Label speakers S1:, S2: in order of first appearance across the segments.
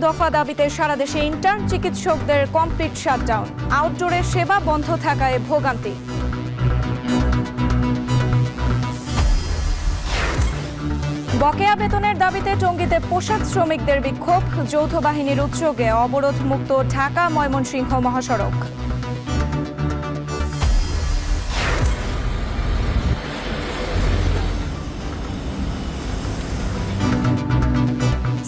S1: দফা দাবিতে সারা দেশে ইন্টার্ন চিকিৎসকদের কমপ্লিট শাটডাউন, আউটডোরে সেবা বন্ধ থাকায় ভোগান্তি। বকেয়া বেতনের দাবিতে টঙ্গীতে পোশাক শ্রমিকদের বিক্ষোভ, যৌথ বাহিনীর উদ্যোগে অবরোধ মুক্ত ঢাকা ময়মনসিংহ মহাসড়ক।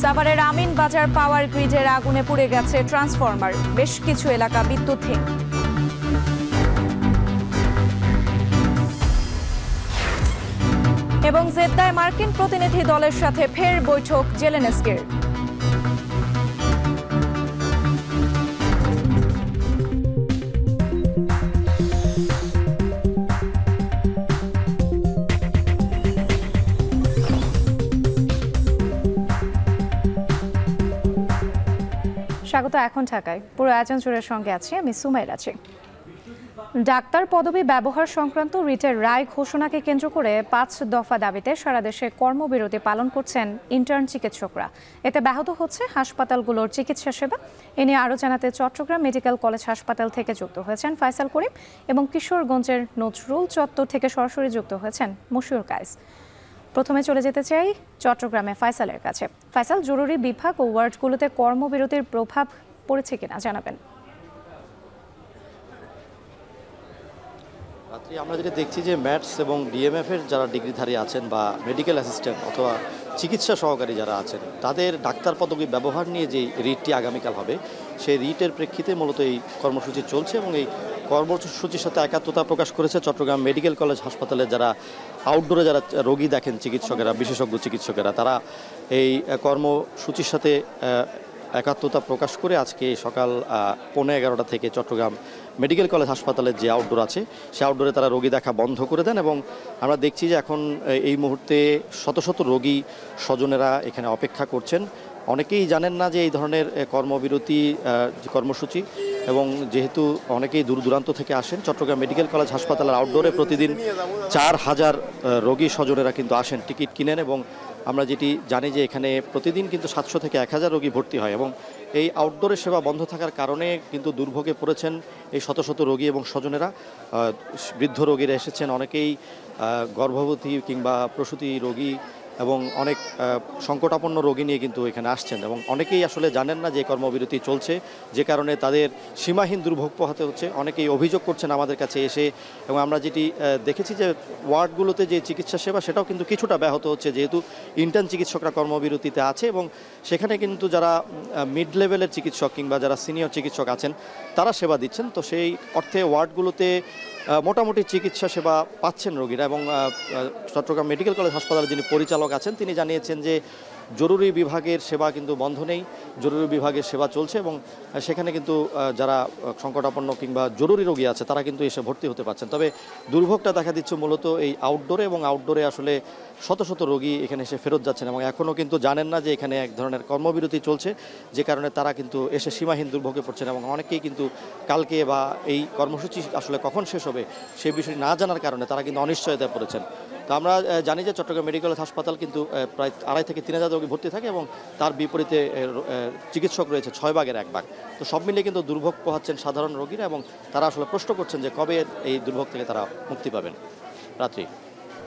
S1: সাভারের আমিন বাজার পাওয়ার গ্রিডের আগুনে পুড়ে গেছে ট্রান্সফরমার, বেশ কিছু এলাকা বিদ্যুৎহীন। এবং জেদ্দায় মার্কিন প্রতিনিধি দলের সাথে ফের বৈঠক জেলেনস্কির। স্বাগত এখন ঢাকায়, পুরো আয়োজন জুড়ে সঙ্গে আছি আমি সুমাইর আছি। ডাক্তার পদবি ব্যবহার সংক্রান্ত রিটের রায় ঘোষণাকে কেন্দ্র করে 5 দফা দাবিতে সারা দেশে কর্মবিরতি পালন করছেন ইন্টার্ন চিকিৎসকরা। এতে ব্যাহত হচ্ছে হাসপাতালগুলোর চিকিৎসা সেবা। এ নিয়ে আরও জানাতে চট্টগ্রাম মেডিকেল কলেজ হাসপাতাল থেকে যুক্ত হয়েছেন ফাইসাল করিম এবং কিশোরগঞ্জের নজরুল চত্বর থেকে সরাসরি যুক্ত হয়েছেন মশিউর কায়েস। প্রথমে চলে যেতে চাই চট্টগ্রামে ফাইসালের কাছে। ফাইসাল, জরুরি বিভাগ ও ওয়ার্ডগুলোতে কর্মবিরতির প্রভাব পড়েছে কিনা জানাবেন।
S2: রাত্রি আমরা যেটা দেখছি যে ম্যাটস এবং ডিএমএফ এর যারা ডিগ্রিধারী আছেন বা মেডিকেল অ্যাসিস্ট্যান্ট অথবা চিকিৎসা সহকারী যারা আছেন, তাদের ডাক্তার পদবি ব্যবহার নিয়ে যে রিটটি আগামীকাল হবে, সেই রিটের প্রেক্ষিতে মূলত এই কর্মসূচি চলছে এবং এই কর্মসূচির সাথে একাত্মতা প্রকাশ করেছে চট্টগ্রাম মেডিকেল কলেজ হাসপাতালে যারা আউটডোরে যারা রোগী দেখেন চিকিৎসকেরা, বিশেষজ্ঞ চিকিৎসকেরা, তারা এই কর্মসূচির সাথে একাত্মতা প্রকাশ করে আজকে সকাল 11:15 থেকে চট্টগ্রাম মেডিকেল কলেজ হাসপাতালের যে আউটডোর আছে সে আউটডোরে তারা রোগী দেখা বন্ধ করে দেন এবং আমরা দেখছি যে এখন এই মুহূর্তে শত শত রোগী স্বজনেরা এখানে অপেক্ষা করছেন। অনেকেই জানেন না যে এই ধরনের কর্মবিরতি কর্মসূচি, এবং যেহেতু অনেকেই দূর দূরান্ত থেকে আসেন, চট্টগ্রাম মেডিকেল কলেজ হাসপাতালের আউটডোরে প্রতিদিন 4000 রোগী স্বজনেরা কিন্তু আসেন, টিকিট কিনেন এবং আমরা যেটি জানি যে এখানে প্রতিদিন কিন্তু 700 থেকে 1000 রোগী ভর্তি হয় এবং এই আউটডোরের সেবা বন্ধ থাকার কারণে কিন্তু দুর্ভোগে পড়েছেন এই শত শত রোগী এবং স্বজনেরা। বৃদ্ধ রোগীরা এসেছেন, অনেকেই গর্ভবতী কিংবা প্রসূতি রোগী এবং অনেক সংকটাপন্ন রোগী নিয়ে কিন্তু এখানে আসছেন এবং অনেকেই আসলে জানেন না যে কর্মবিরতি চলছে, যে কারণে তাদের সীমাহীন দুর্ভোগ পোহাতে হচ্ছে। অনেকেই অভিযোগ করছেন আমাদের কাছে এসে, এবং আমরা যেটি দেখেছি যে ওয়ার্ডগুলোতে যে চিকিৎসা সেবা সেটাও কিন্তু কিছুটা ব্যাহত হচ্ছে, যেহেতু ইন্টার্ন চিকিৎসকরা কর্মবিরতিতে আছে এবং সেখানে কিন্তু যারা মিড লেভেলের চিকিৎসক কিংবা যারা সিনিয়র চিকিৎসক আছেন তারা সেবা দিচ্ছেন। তো সেই অর্থে ওয়ার্ডগুলোতে মোটামুটি চিকিৎসা সেবা পাচ্ছেন রোগীরা এবং চট্টগ্রাম মেডিকেল কলেজ হাসপাতালের যিনি পরিচালক আছেন তিনি জানিয়েছেন যে জরুরি বিভাগের সেবা কিন্তু বন্ধ নেই, জরুরি বিভাগের সেবা চলছে এবং সেখানে কিন্তু যারা সংকটাপন্ন কিংবা জরুরি রোগী আছে তারা কিন্তু এসে ভর্তি হতে পারছেন। তবে দুর্ভোগটা দেখা দিচ্ছে মূলত এই আউটডোরে, এবং আউটডোরে আসলে শত শত রোগী এখানে এসে ফেরত যাচ্ছেন এবং এখনও কিন্তু জানেন না যে এখানে এক ধরনের কর্মবিরতি চলছে, যে কারণে তারা কিন্তু এসে সীমাহীন দুর্ভোগে পড়ছেন এবং অনেকেই কিন্তু কালকে বা এই কর্মসূচি আসলে কখন শেষ হবে সেই বিষয়টি না জানার কারণে তারা কিন্তু অনিশ্চয়তায় পড়েছেন। তো আমরা জানি যে চট্টগ্রাম মেডিকেল কলেজ হাসপাতাল কিন্তু প্রায় 2500 থেকে 3000 রোগী ভর্তি থাকে এবং তার বিপরীতে চিকিৎসক রয়েছে 6 ভাগের 1 ভাগ। তো সব মিলিয়ে কিন্তু দুর্ভোগ পোহাচ্ছেন সাধারণ রোগীরা এবং তারা আসলে প্রশ্ন করছেন যে কবে এই দুর্ভোগ থেকে তারা মুক্তি পাবেন। রাত্রি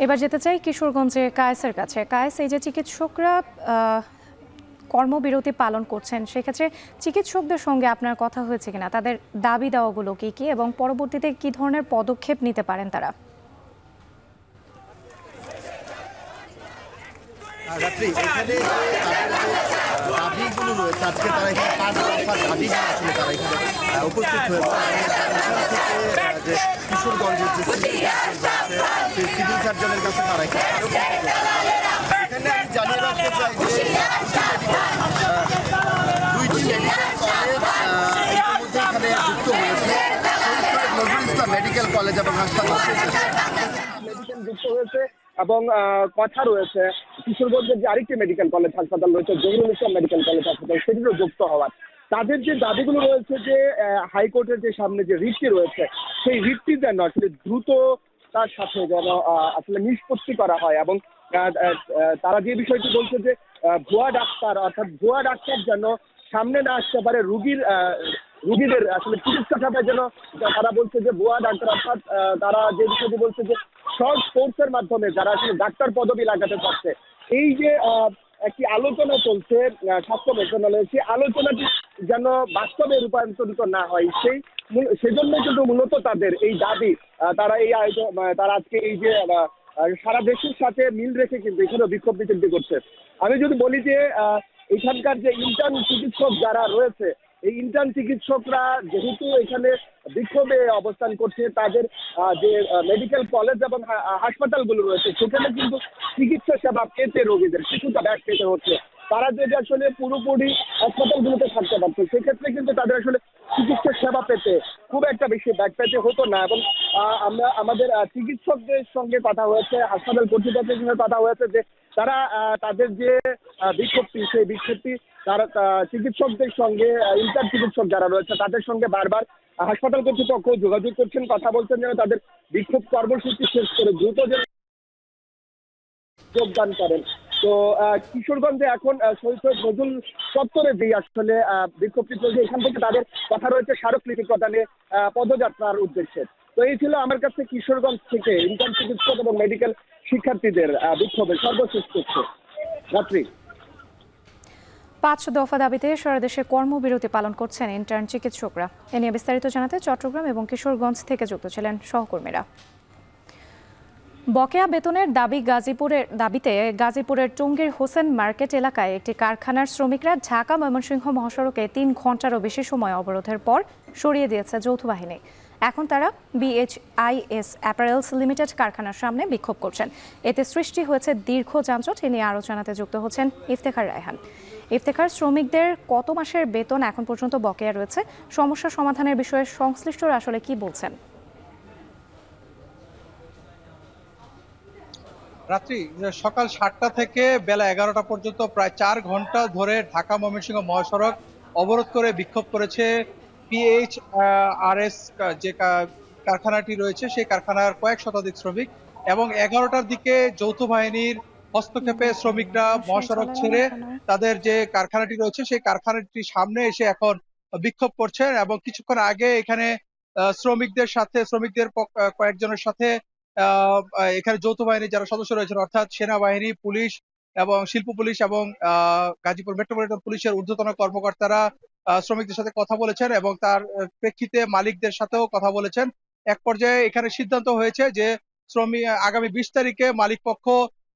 S1: এবার যেতে চাই কিশোরগঞ্জে কায়েসের কাছে। কায়েস, এই যে চিকিৎসকরা কর্মবিরতি পালন করছেন, সেক্ষেত্রে চিকিৎসকদের সঙ্গে আপনার কথা হয়েছে কিনা, তাদের দাবি দেওয়াগুলো কি কি এবং পরবর্তীতে কি ধরনের পদক্ষেপ নিতে পারেন তারা?
S3: রাত্রি এখানে দাবিগুলো রয়েছে, আজকে তারা এখানে 5 দফা দাবি নিয়ে আসলে তারা এখানে উপস্থিত হয়েছে। যে কিশোরগঞ্জের যে সেই সিভিল সার্জনের কাছে তারা এখানে আমি জানিয়ে রাখতে চাই যে 2টি মেডিকেল কলেজ ইতিমধ্যে এখানে যুক্ত হয়েছে। নজরুল ইসলাম মেডিকেল কলেজ এবং হাসপাতাল মেডিকেল যুক্ত হয়েছে এবং কথা রয়েছে কিশোরগঞ্জের যে আরেকটি মেডিকেল কলেজ হাসপাতাল রয়েছে জহুরুল ইসলাম মেডিকেল কলেজ হাসপাতাল, সেটিরও যুক্ত হওয়ার। তাদের যে দাবিগুলো রয়েছে যে হাইকোর্টের যে সামনে যে রিটটি রয়েছে সেই রিটটি যেন আসলে দ্রুততার সাথে যেন আসলে নিষ্পত্তি করা হয় এবং তারা যে বিষয়টি বলছে যে ভুয়া ডাক্তার, অর্থাৎ ভুয়া ডাক্তার যেন সামনে না আসতে পারে রুগীদের আসলে চিকিৎসা সেবা যেন তারা বলছে যে ভুয়া ডাক্তার, অর্থাৎ তারা যে বিষয়টি বলছে যে শর্ট কোর্সের মাধ্যমে যারা আসলে ডাক্তার পদবি লাগাতে চাচ্ছে, এই যে একটি আলোচনা চলছে স্বাস্থ্য মন্ত্রণালয়ে, সেই আলোচনাটি যেন বাস্তবে রূপান্তরিত না হয়, সেজন্য কিন্তু মূলত তাদের এই দাবি। তারা এই আয়োজন, তারা আজকে এই যে সারা দেশের সাথে মিল রেখে কিন্তু এখানে বিক্ষোভ মিছিলটি করছে। আমি যদি বলি যে এখানকার যে ইন্টার্ন চিকিৎসক যারা রয়েছে, এই ইন্টার্ন চিকিৎসকরা যেহেতু এখানে বিক্ষোভে অবস্থান করছে, তাদের যে মেডিকেল কলেজ এবং হাসপাতালগুলো রয়েছে সেখানে কিন্তু চিকিৎসা সেবা পেতে রোগীদের কিছুটা ব্যাক পেতে হচ্ছে। তারা যদি আসলে পুরোপুরি হাসপাতালগুলোতে থাকতে পারতো সেক্ষেত্রে কিন্তু তাদের আসলে চিকিৎসা সেবা পেতে খুব একটা বেশি ব্যাক পেতে হতো না। এবং আমরা আমাদের চিকিৎসকদের সঙ্গে কথা হয়েছে, হাসপাতাল কর্তৃপক্ষের সঙ্গে কথা হয়েছে যে তারা তাদের যে বিক্ষোভটি, সেই বিক্ষোভটি তারা চিকিৎসকদের সঙ্গে, ইন্টার্ন চিকিৎসক যারা রয়েছে তাদের সঙ্গে বারবার হাসপাতাল কর্তৃপক্ষ যোগাযোগ করছেন, কথা বলছেন যেন তাদের বিক্ষোভ কর্মসূচি শেষ করে দ্রুত যেন যোগদান করেন। তো কিশোরগঞ্জে এখন শহীদ নজরুল চত্বরে যে আসলে বিক্ষোভটি চলছে, এখান থেকে তাদের কথা রয়েছে স্মারকলিপি প্রদানে পদযাত্রার উদ্দেশ্যে। তো এই ছিল আমার কাছে কিশোরগঞ্জ থেকে ইন্টার্ন চিকিৎসক এবং মেডিকেল শিক্ষার্থীদের বিক্ষোভের সর্বশেষ তথ্য। রাত্রি
S1: 5 দফা দাবিতে সারা দেশে কর্মবিরতি পালন করছেন ইন্টার্ন চিকিৎসকরা। এ নিয়ে বিস্তারিত জানাতে চট্টগ্রাম এবং কিশোরগঞ্জ থেকে যুক্ত ছিলেন সহকর্মীরা। বকেয়া বেতনের দাবিতে গাজীপুরের টঙ্গীর হোসেন মার্কেট এলাকায় একটি কারখানার শ্রমিকরা ঢাকা ময়মনসিংহ মহাসড়কে 3 ঘন্টারও বেশি সময় অবরোধের পর সরিয়ে দিয়েছে যৌথ বাহিনী। এখন তারা BHIS অ্যাপারেলস লিমিটেড কারখানার সামনে বিক্ষোভ করছেন। এতে সৃষ্টি হয়েছে দীর্ঘ যানজট। এ নিয়ে আরও জানাতে যুক্ত হচ্ছেন ইফতেখার রায়হান। ইফতেখার, শ্রমিকদের কত মাসের বেতন এখন পর্যন্ত বকেয়া রয়েছে? সমস্যা সমাধানের বিষয়ে সংশ্লিষ্টরা আসলে কি বলছেন?
S4: রাত্রি সকাল 7টা থেকে বেলা 11টা পর্যন্ত প্রায় 4 ঘন্টা ধরে ঢাকা ময়মনসিংহ মহাসড়ক অবরোধ করে বিক্ষোভ করেছে PHRS যে কারখানাটি রয়েছে, সেই কারখানার কয়েক শতাধিক শ্রমিক। এবং 11টার দিকে যৌথ বাহিনীর হস্তক্ষেপে শ্রমিকরা মহাসড়ক ছেড়ে তাদের যে কারখানাটি রয়েছে সেই কারখানাটির সামনে এসে এখন বিক্ষোভ করছেন। এবং কিছুক্ষণ আগে এখানে শ্রমিকদের কয়েকজনের সাথে এখানে যৌথ বাহিনীর যারা সদস্য রয়েছেন, অর্থাৎ সেনাবাহিনী, পুলিশ এবং শিল্প পুলিশ এবং গাজীপুর মেট্রোপলিটন পুলিশের ঊর্ধ্বতন কর্মকর্তারা শ্রমিকদের সাথে কথা বলেছেন এবং তার প্রেক্ষিতে মালিকদের সাথেও কথা বলেছেন। এক পর্যায়ে এখানে সিদ্ধান্ত হয়েছে যে আগামী 20 তারিখে মালিক পক্ষ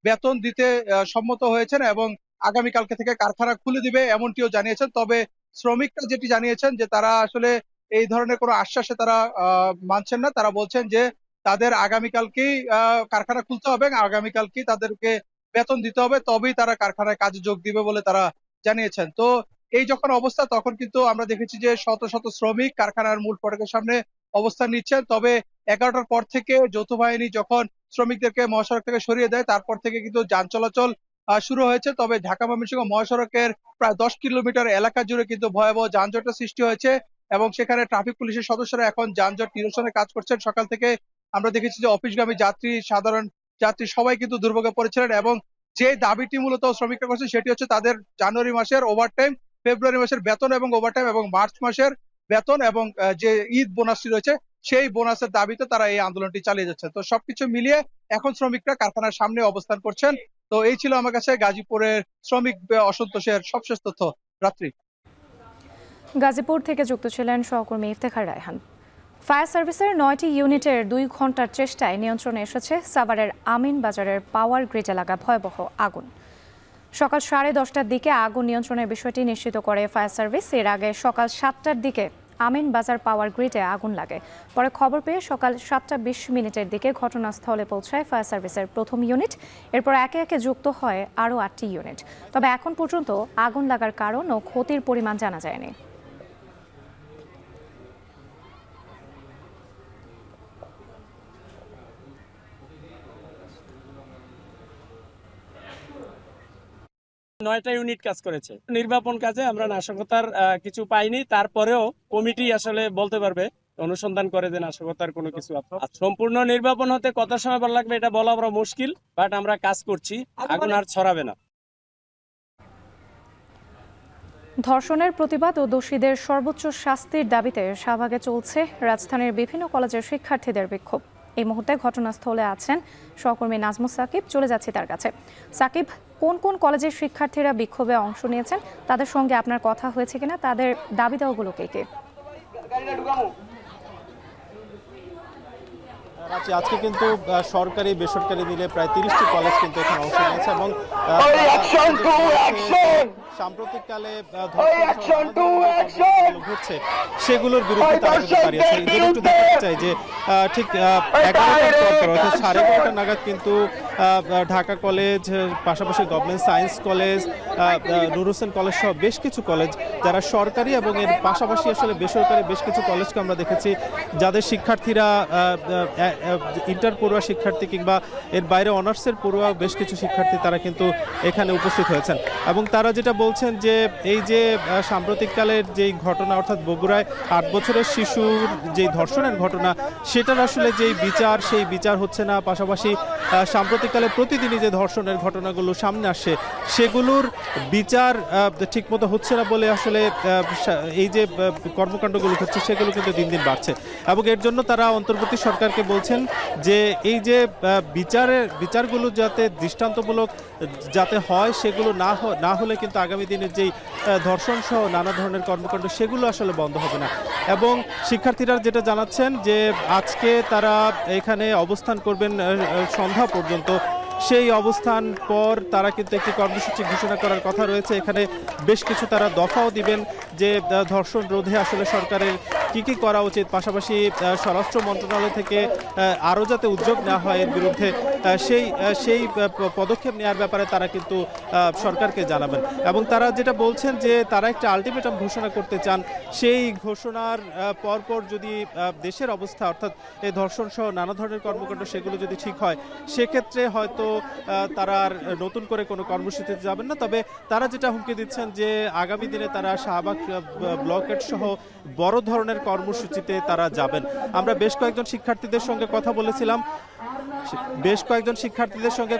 S4: বেতন দিতে সম্মত হয়েছেন এবং আগামীকালকে থেকে কারখানা খুলে দিবে এমনটিও জানিয়েছেন। তবে শ্রমিকরা যেটি জানিয়েছেন যে তারা আসলে এই ধরনের কোনো আশ্বাসে তারা মানছেন না। তারা বলছেন যে তাদের আগামীকালকেই কারখানা খুলতে হবে, আগামীকালকেই তাদেরকে বেতন দিতে হবে, তবেই তারা কারখানায় কাজে যোগ দিবে বলে তারা জানিয়েছেন। তো এই যখন অবস্থা, তখন কিন্তু আমরা দেখেছি যে শত শত শ্রমিক কারখানার মূল ফটকের সামনে অবস্থান নিচ্ছেন। তবে 11টার পর থেকে যৌথ বাহিনী যখন শ্রমিকদেরকে মহাসড়ক থেকে সরিয়ে দেয়, তারপর থেকে কিন্তু যান চলাচল শুরু হয়েছে। তবে ঢাকা ময়মনসিংহ মহাসড়কের প্রায় 10 কিলোমিটার এলাকা জুড়ে কিন্তু ভয়াবহ যানজটের সৃষ্টি হয়েছে এবং সেখানে ট্রাফিক পুলিশের সদস্যরা এখন যানজট নিরসনে কাজ করছেন। সকাল থেকে আমরা দেখেছি যে অফিসগামী যাত্রী, সাধারণ যাত্রী সবাই কিন্তু দুর্ভোগে পড়েছিলেন। এবং যে দাবিটি মূলত শ্রমিকরা করছে সেটি হচ্ছে তাদের জানুয়ারি মাসের ওভারটাইম, ফেব্রুয়ারি মাসের বেতন এবং ওভারটাইম এবং মার্চ মাসের বেতন এবং যে ঈদ বোনাসটি রয়েছে সেই বোনাসের দাবিতে তারা এই আন্দোলনটি চালিয়ে যাচ্ছে। তো সবকিছু মিলিয়ে এখন শ্রমিকরা কারখানার সামনে অবস্থান করছেন। তো এই ছিল আমার কাছে গাজীপুরের শ্রমিক অসন্তোষের সবশেষ তথ্য। রাত্রি
S1: গাজীপুর থেকে যুক্ত ছিলেন সহকর্মী ইফতেখার রায়হান। ফায়ার সার্ভিসের 9টি ইউনিটের 2 ঘন্টার চেষ্টায় নিয়ন্ত্রণে এসেছে সাভারের আমিন বাজারের পাওয়ার গ্রিড এলাকা ভয়াবহ আগুন। সকাল 10:30টার দিকে আগুন নিয়ন্ত্রণের বিষয়টি নিশ্চিত করে ফায়ার সার্ভিস। এর আগে সকাল 7টার দিকে আমিন বাজার পাওয়ার গ্রিডে আগুন লাগে। পরে খবর পেয়ে সকাল 7:20 দিকে ঘটনাস্থলে পৌঁছায় ফায়ার সার্ভিসের প্রথম ইউনিট। এরপর একে একে যুক্ত হয় আরও 8টি ইউনিট। তবে এখন পর্যন্ত আগুন লাগার কারণ ও ক্ষতির পরিমাণ জানা যায়নি।
S5: নয়টা ইউনিট কাজ করেছে। নির্বাপন কাজে আমরা নাশকতার কিছু পাইনি, তারপরেও কমিটি আসলে বলতে পারবে, অনুসন্ধান করে যে নাশকতার কোনো কিছু সম্পূর্ণ নির্বাপন হতে কত সময় লাগবে এটা বলা বড় মুশকিল, বাট আমরা কাজ করছি, আগুন আর ছড়াবে না।
S1: ধর্ষণের প্রতিবাদ ও দোষীদের সর্বোচ্চ শাস্তির দাবিতে শাহবাগে চলছে রাজধানীর বিভিন্ন কলেজের শিক্ষার্থীদের বিক্ষোভ। এই মুহূর্তে ঘটনাস্থলে আছেন সহকর্মী নাজমুস সাকিব, চলে যাচ্ছি তার কাছে। সাকিব, কোন কোন কলেজের শিক্ষার্থীরা বিক্ষোভে অংশ নিয়েছেন, তাদের সঙ্গে আপনার কথা হয়েছে কিনা, তাদের দাবি দাওয়াগুলো কে?
S6: আজকে কিন্তু সরকারি বেসরকারি মিলে প্রায় 30টি কলেজ কিন্তু এখানে অংশ নিয়েছে এবং সাম্প্রতিককালে ঘটছে সেগুলোর বিরুদ্ধে তারা কিন্তু দাঁড়িয়েছে। একটু দেখাতে চাই যে ঠিক 11টার পর অর্থাৎ 11:30 নাগাদ কিন্তু ঢাকা কলেজ, পাশাপাশি গভর্নমেন্ট সায়েন্স কলেজ, নূর হোসেন কলেজ সহ বেশ কিছু কলেজ যারা সরকারি এবং এর পাশাপাশি আসলে বেসরকারি বেশ কিছু কলেজকে আমরা দেখেছি যাদের শিক্ষার্থীরা ইন্টার পড়ুয়া শিক্ষার্থী কিংবা এর বাইরে অনার্সের পড়ুয়া বেশ কিছু শিক্ষার্থী তারা কিন্তু এখানে উপস্থিত হয়েছেন এবং তারা যেটা বলছেন যে এই যে সাম্প্রতিককালের যেই ঘটনা অর্থাৎ বগুড়ায় 8 বছরের শিশুর যেই ধর্ষণের ঘটনা সেটার আসলে যেই বিচার সেই বিচার হচ্ছে না, পাশাপাশি সাম্প্রতিককালে প্রতিদিনই যে ধর্ষণের ঘটনাগুলো সামনে আসে সেগুলোর বিচার ঠিকমতো হচ্ছে না বলে আসলে এই যে কর্মকাণ্ডগুলো হচ্ছে সেগুলো কিন্তু দিন দিন বাড়ছে এবং এর জন্য তারা অন্তর্বর্তী সরকারকে বলছেন যে এই যে বিচারগুলো যাতে দৃষ্টান্তমূলক যাতে হয় সেগুলো না হলে কিন্তু আগামী দিনের যেই ধর্ষণ সহ নানা ধরনের কর্মকাণ্ড সেগুলো আসলে বন্ধ হবে না। এবং শিক্ষার্থীরা যেটা জানাচ্ছেন যে আজকে তারা এখানে অবস্থান করবেন সন্ধ্যা পর্যন্ত। সেই অবস্থান পর তারা কিন্তু একটি কর্মসূচি ঘোষণা করার কথা রয়েছে। এখানে বেশ কিছু তারা দফাও দিবেন যে ধর্ষণ রোধে আসলে সরকারের কি করা উচিত, পাশাপাশি স্বরাষ্ট্র মন্ত্রণালয় থেকে আরও যাতে উদ্যোগ নেওয়া হয় এর বিরুদ্ধে সেই পদক্ষেপ নেওয়ার ব্যাপারে তারা কিন্তু সরকারকে জানাবেন। এবং তারা যেটা বলছেন যে তারা একটা আলটিমেটাম ঘোষণা করতে চান, সেই ঘোষণার পরপর যদি দেশের অবস্থা অর্থাৎ এই ধর্ষণ সহ নানা ধরনের কর্মকাণ্ড সেগুলো যদি ঠিক হয় সেক্ষেত্রে হয়তো তারা আর নতুন করে কোনো কর্মসূচিতে যাবেন না। তবে তারা যেটা হুমকি দিচ্ছেন যে আগামী দিনে তারা শাহবাগ ব্লকেট সহ বড় ধরনের কর্মসূচিতে তারা যাবেন। আমরা বেশ কয়েকজন শিক্ষার্থীদের সঙ্গে